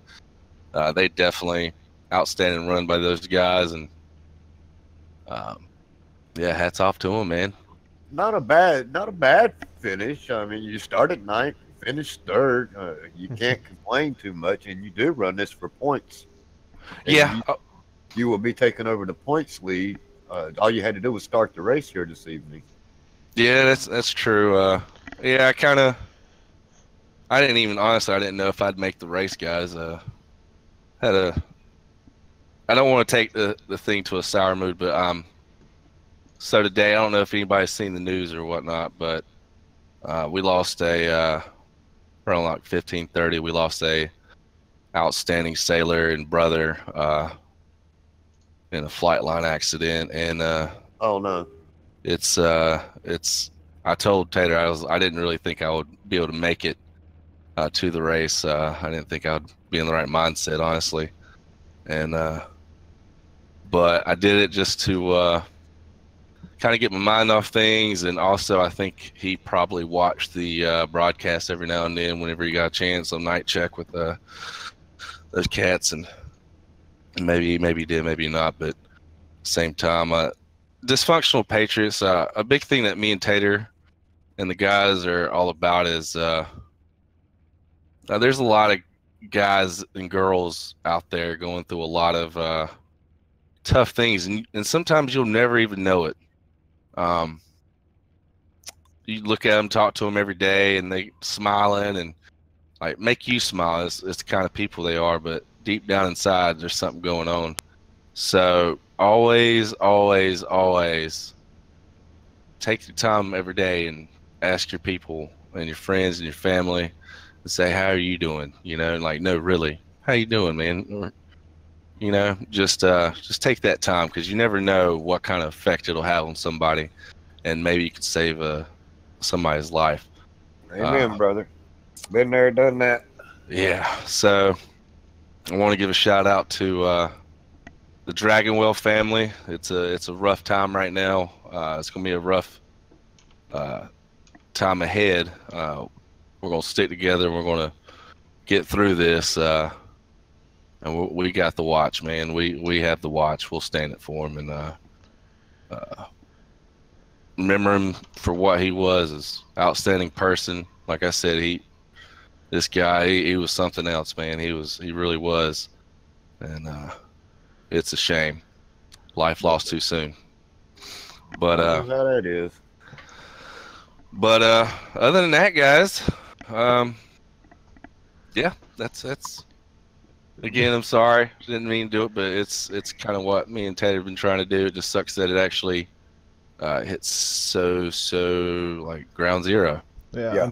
S8: they definitely outstanding run by those guys, and yeah, hats off to him, man.
S2: Not a bad finish. I mean, you started ninth, finished third. You can't complain too much, and you do run this for points. And
S8: yeah,
S2: you will be taking over the points lead. All you had to do was start the race here this evening.
S8: Yeah, that's true. Yeah, I didn't even, honestly, I didn't know if I'd make the race, guys. I don't want to take the thing to a sour mood, but so today, I don't know if anybody's seen the news or whatnot, but we lost around like 15:30, we lost a outstanding sailor and brother in a flight line accident, and
S2: oh no,
S8: it's I told Tater I didn't really think I would be able to make it to the race. I didn't think I would be in the right mindset, honestly, and but I did it just to kind of get my mind off things. And also, I think he probably watched the broadcast every now and then whenever he got a chance on night check with those cats. And maybe he did, maybe not. But same time, dysfunctional Patriots. A big thing that me and Tater and the guys are all about is there's a lot of guys and girls out there going through a lot of tough things, and sometimes you'll never even know it. You look at them, talk to them every day, and they smiling and like make you smile. It's the kind of people they are, but deep down inside, there's something going on. So always take your time every day and ask your people and your friends and your family and say, how are you doing? You know, like, no, really, how you doing, man? Or, you know, just take that time, because you never know what kind of effect it'll have on somebody, and maybe you could save somebody's life.
S2: Amen, brother. Been there, done that.
S8: Yeah. So I want to give a shout out to the Dragonwell family. It's a rough time right now. It's gonna be a rough time ahead. We're gonna stick together. We're gonna get through this. And we got the watch, man. We have the watch. We'll stand it for him, and remember him for what he was, as outstanding person. Like I said, this guy, he was something else, man. He really was, and it's a shame. Life lost too soon. But
S2: That's how that is.
S8: But other than that, guys, yeah, that's. Again, I'm sorry. Didn't mean to do it, but it's kind of what me and Ted have been trying to do. It just sucks that it actually hits so like ground zero.
S1: Yeah,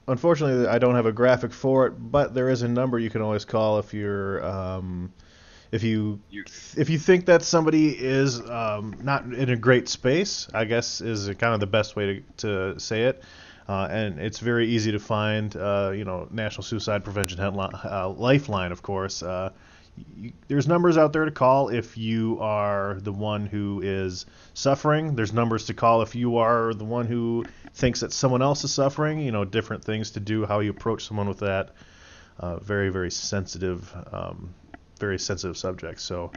S1: unfortunately, I don't have a graphic for it, but there is a number you can always call if you're if you think that somebody is not in a great space, I guess is kind of the best way to say it. And it's very easy to find, National Suicide Prevention Lifeline, of course. There's numbers out there to call if you are the one who is suffering. There's numbers to call if you are the one who thinks that someone else is suffering. Different things to do, how you approach someone with that. Very, very sensitive subject. So,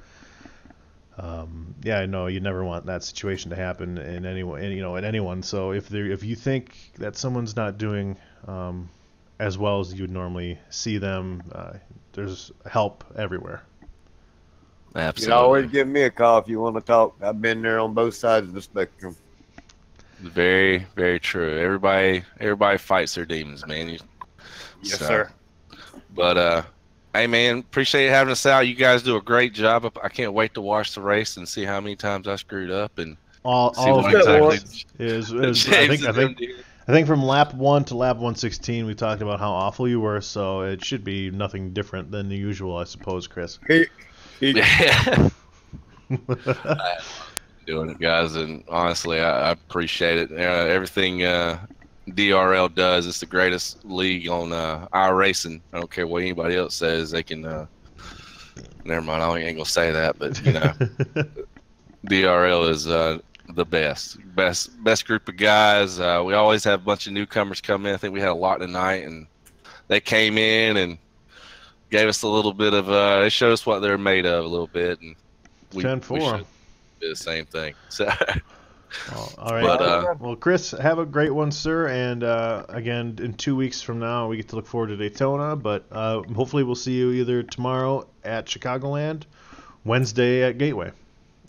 S1: I know you never want that situation to happen in anyone. So if you think that someone's not doing as well as you would normally see them, there's help everywhere.
S8: Absolutely.
S2: You can always give me a call if you want to talk. I've been there on both sides of the spectrum.
S8: Very, very true. Everybody fights their demons, man.
S2: Yes, sir.
S8: But hey, man, appreciate having us out. You guys do a great job. I can't wait to watch the race and see how many times I screwed up and
S1: all of it is. I think from lap 1 to lap 116, we talked about how awful you were. So it should be nothing different than the usual, I suppose, Chris.
S8: Yeah. Doing it, guys, and honestly, I appreciate it. Everything DRL does. It's the greatest league on iRacing. I don't care what anybody else says. They can. Never mind. I ain't gonna say that, but DRL is the best group of guys. We always have a bunch of newcomers come in. I think we had a lot tonight, and they came in and gave us a little bit of. They showed us what they're made of a little bit, and we should do the same thing. So.
S1: All right. Well, Chris, have a great one, sir. And again, in 2 weeks from now, we get to look forward to Daytona. But hopefully, we'll see you either tomorrow at Chicagoland, Wednesday at Gateway,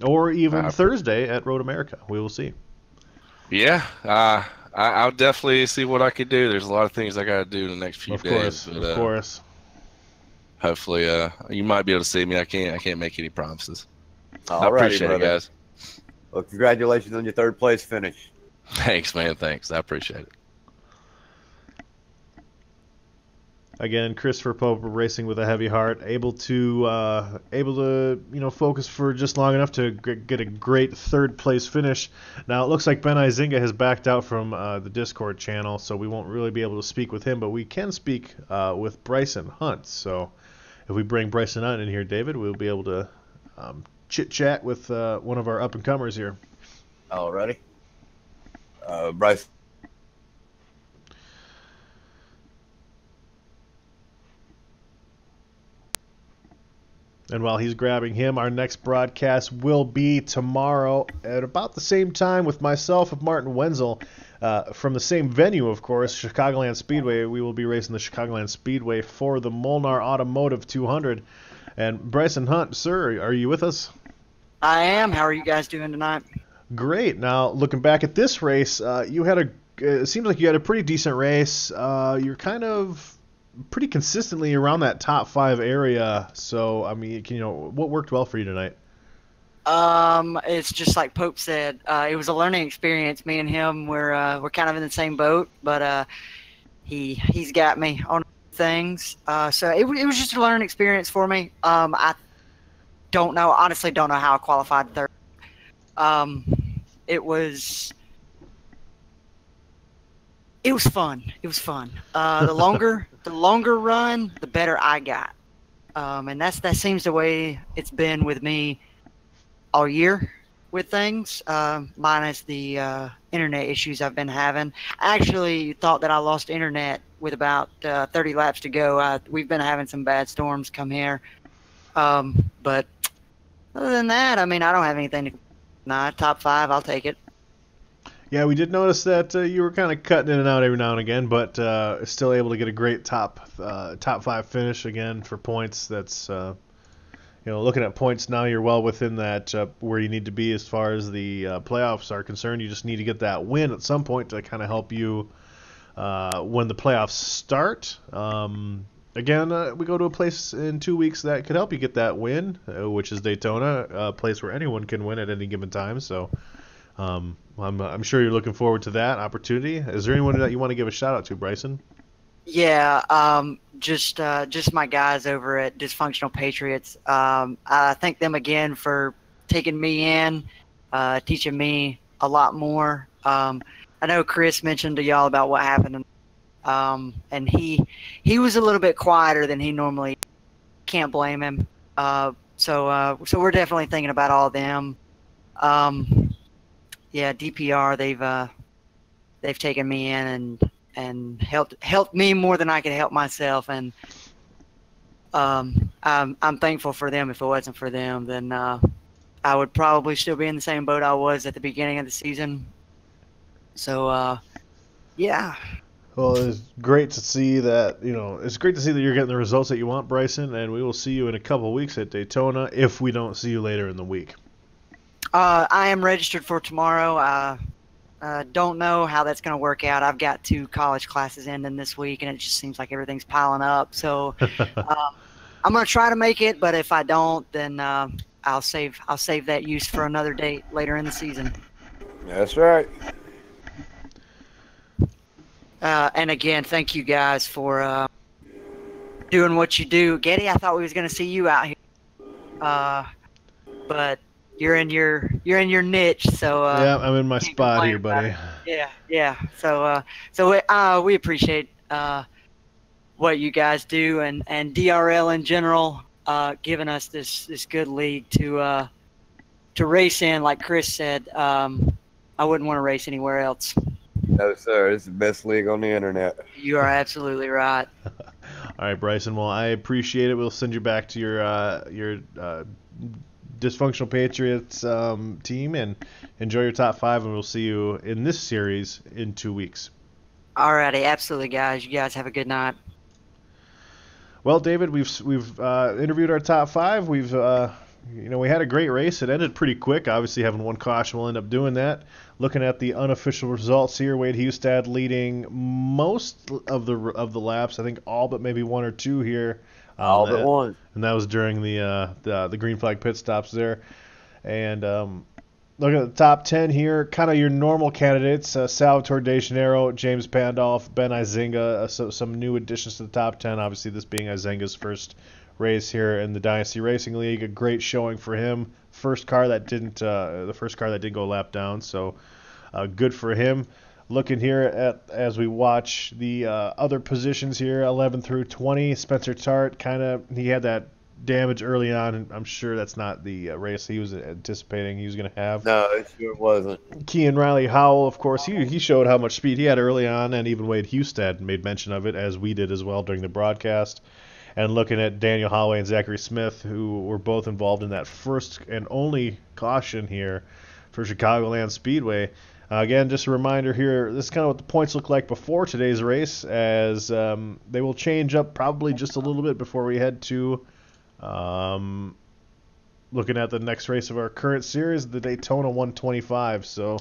S1: or even Thursday at Road America. We will see.
S8: Yeah, I'll definitely see what I could do. There's a lot of things I got to do in the next few days.
S1: Of course.
S8: Hopefully, you might be able to see me. I can't make any promises.
S2: I
S8: appreciate it, guys.
S2: Well, congratulations on your third place finish.
S8: Thanks, man. Thanks. I appreciate it.
S1: Again, Christopher Pope racing with a heavy heart, able to focus for just long enough to get a great third place finish. Now it looks like Ben Izinga has backed out from the Discord channel, so we won't really be able to speak with him, but we can speak with Bryson Hunt. So if we bring Bryson Hunt in here, David, we'll be able to chit chat with one of our up and comers here.
S6: Alrighty. Bryce.
S1: And while he's grabbing him, our next broadcast will be tomorrow at about the same time with myself and Martin Wenzel. From the same venue, of course, Chicagoland Speedway. We will be racing the Chicagoland Speedway for the Molnar Automotive 200. And Bryson Hunt, sir, are you with us?
S9: I am. How are you guys doing tonight?
S1: Great. Now, looking back at this race, it seems like you had a pretty decent race. You're kind of pretty consistently around that top 5 area. So, I mean, what worked well for you tonight?
S9: It's just like Pope said. It was a learning experience. Me and him, we're kind of in the same boat, but he's got me on things. So it was just a learning experience for me. I honestly don't know how I qualified third. It was fun. It was fun. The longer run, the better I got. And that seems the way it's been with me all year with things, minus the internet issues I've been having. I actually thought that I lost internet with about 30 laps to go. We've been having some bad storms come here. But other than that, I mean, I don't have anything to... Nah, top 5, I'll take it.
S1: Yeah, we did notice that you were kind of cutting in and out every now and again, but still able to get a great top 5 finish again for points. That's looking at points now, you're well within that where you need to be as far as the playoffs are concerned. You just need to get that win at some point to kind of help you when the playoffs start. Again, we go to a place in 2 weeks that could help you get that win, which is Daytona, a place where anyone can win at any given time. So. I'm sure you're looking forward to that opportunity. Is there anyone that you want to give a shout out to, Bryson?
S9: Yeah, just my guys over at Dysfunctional Patriots. I thank them again for taking me in, teaching me a lot more. I know Chris mentioned to y'all about what happened, and he was a little bit quieter than he normally. Can't blame him. So we're definitely thinking about all of them. Yeah, DPR, they've taken me in and helped me more than I could help myself, and I'm thankful for them. If it wasn't for them, then I would probably still be in the same boat I was at the beginning of the season. So yeah.
S1: Well, it's great to see that you're getting the results that you want, Bryson, and we will see you in a couple of weeks at Daytona if we don't see you later in the week.
S9: I am registered for tomorrow. Don't know how that's going to work out. I've got 2 college classes ending this week, and it just seems like everything's piling up. So I'm going to try to make it, but if I don't, then I'll save that use for another date later in the season.
S2: That's right.
S9: And again, thank you guys for doing what you do. Getty, I thought we was going to see you out here, but you're in your niche, so
S1: yeah, I'm in my spot here, buddy.
S9: Yeah. So we appreciate what you guys do, and DRL in general, giving us this good league to race in. Like Chris said, I wouldn't want to race anywhere else.
S2: No, sir. It's the best league on the internet.
S9: You are absolutely right.
S1: All right, Bryson. Well, I appreciate it. We'll send you back to your Dysfunctional Patriots team, and enjoy your top 5, and we'll see you in this series in 2 weeks.
S9: Alrighty, absolutely, guys. You guys have a good night.
S1: Well, David, we've interviewed our top 5. We had a great race. It ended pretty quick. Obviously, having one caution will end up doing that. Looking at the unofficial results here, Wade Hustad leading most of the laps. I think all but maybe 1 or 2 here.
S6: All but 1.
S1: And that was during the green flag pit stops there. And looking at the top 10 here, kind of your normal candidates: Salvatore De Janeiro, James Pandolf, Ben Izinga. So some new additions to the top 10. Obviously, this being Izinga's first race here in the Dynasty Racing League. A great showing for him. The first car that didn't go lap down. So good for him. Looking here as we watch the other positions here, 11 through 20, Spencer Tart he had that damage early on, and I'm sure that's not the race he was anticipating he was going to have.
S6: No, it sure wasn't.
S1: Kean Riley Howell, of course, he showed how much speed he had early on, and even Wade Hustad made mention of it, as we did as well during the broadcast. And looking at Daniel Holloway and Zachary Smith, who were both involved in that first and only caution here for Chicagoland Speedway. Again, just a reminder here, this is kind of what the points look like before today's race, as they will change up probably just a little bit before we head to looking at the next race of our current series, the Daytona 125. So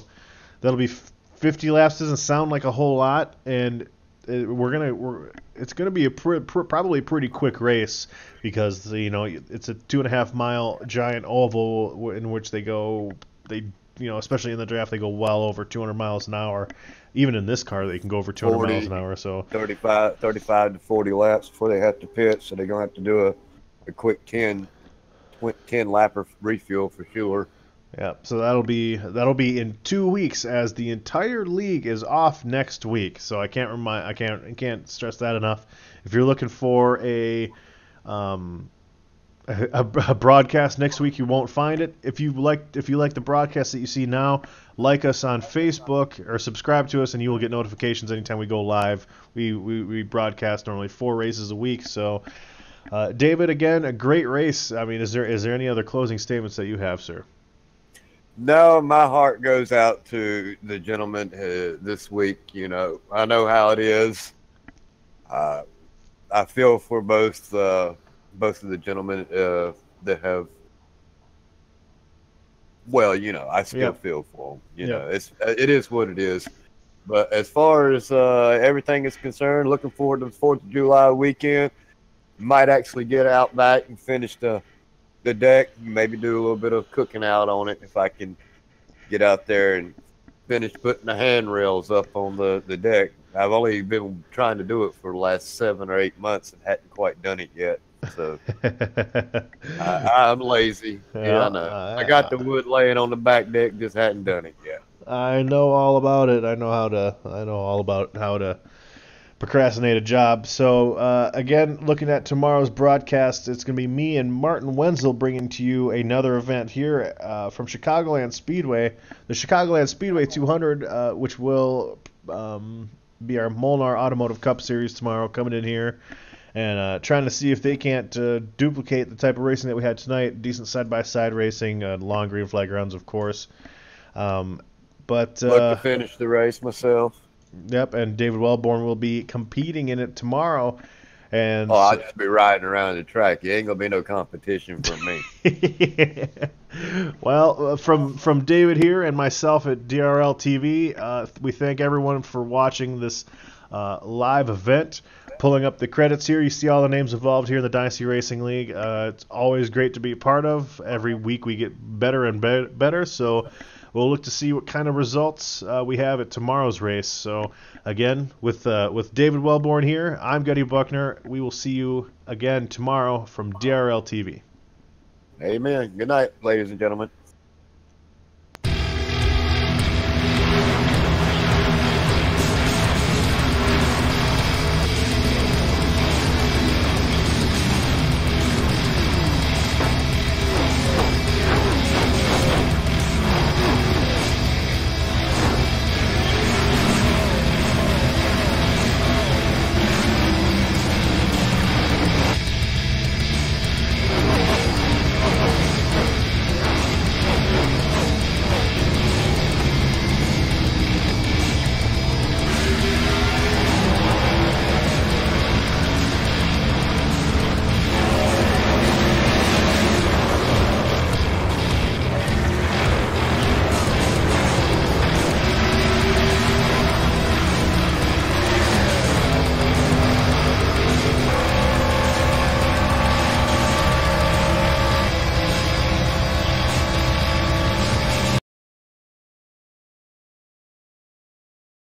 S1: that'll be 50 laps. Doesn't sound like a whole lot, and it's gonna be a probably a pretty quick race, because it's a 2.5 mile giant oval in which especially in the draft, they go well over 200 miles an hour. Even in this car, they can go over 200 miles an hour. So
S2: 35 to 40 laps before they have to pit, so they're gonna have to do a quick 10 lapper refuel for sure.
S1: Yeah, so that'll be in 2 weeks, as the entire league is off next week. So I can't stress that enough. If you're looking for a broadcast next week, you won't find it. If you like the broadcast that you see now, like us on Facebook or subscribe to us, and you will get notifications anytime we go live. We broadcast normally 4 races a week. So David, again, a great race. I mean, is there any other closing statements that you have, sir?
S2: No, my heart goes out to the gentleman this week. I know how it is. I feel for both of the gentlemen that have. Well, I still feel for them. It is what it is. But as far as everything is concerned, looking forward to the 4th of July weekend. Might actually get out back and finish the deck. Maybe do a little bit of cooking out on it if I can get out there and finish putting the handrails up on the deck. I've only been trying to do it for the last 7 or 8 months and hadn't quite done it yet. So I'm lazy. I know. I got the wood laying on the back deck, just hadn't done it yet.
S1: I know all about it. I know all about how to procrastinate a job. So again, looking at tomorrow's broadcast, it's going to be me and Martin Wenzel bringing to you another event here from Chicagoland Speedway, the Chicagoland Speedway 200, which will be our Molnar Automotive Cup Series tomorrow, coming in here and trying to see if they can't duplicate the type of racing that we had tonight. Decent side-by-side racing, long green flag rounds, of course. But
S2: look to finish the race myself.
S1: Yep, and David Wellborn will be competing in it tomorrow. And
S2: I'll just be riding around the track. It ain't gonna be no competition for me.
S1: Well, from David here and myself at DRL TV, we thank everyone for watching this live event. Pulling up the credits here, you see all the names involved here in the Dynasty Racing League. It's always great to be a part of. Every week we get better and better, so we'll look to see what kind of results we have at tomorrow's race. So, again, with David Wellborn here, I'm Gutty Buckner. We will see you again tomorrow from DRL TV.
S2: Amen. Good night, ladies and gentlemen.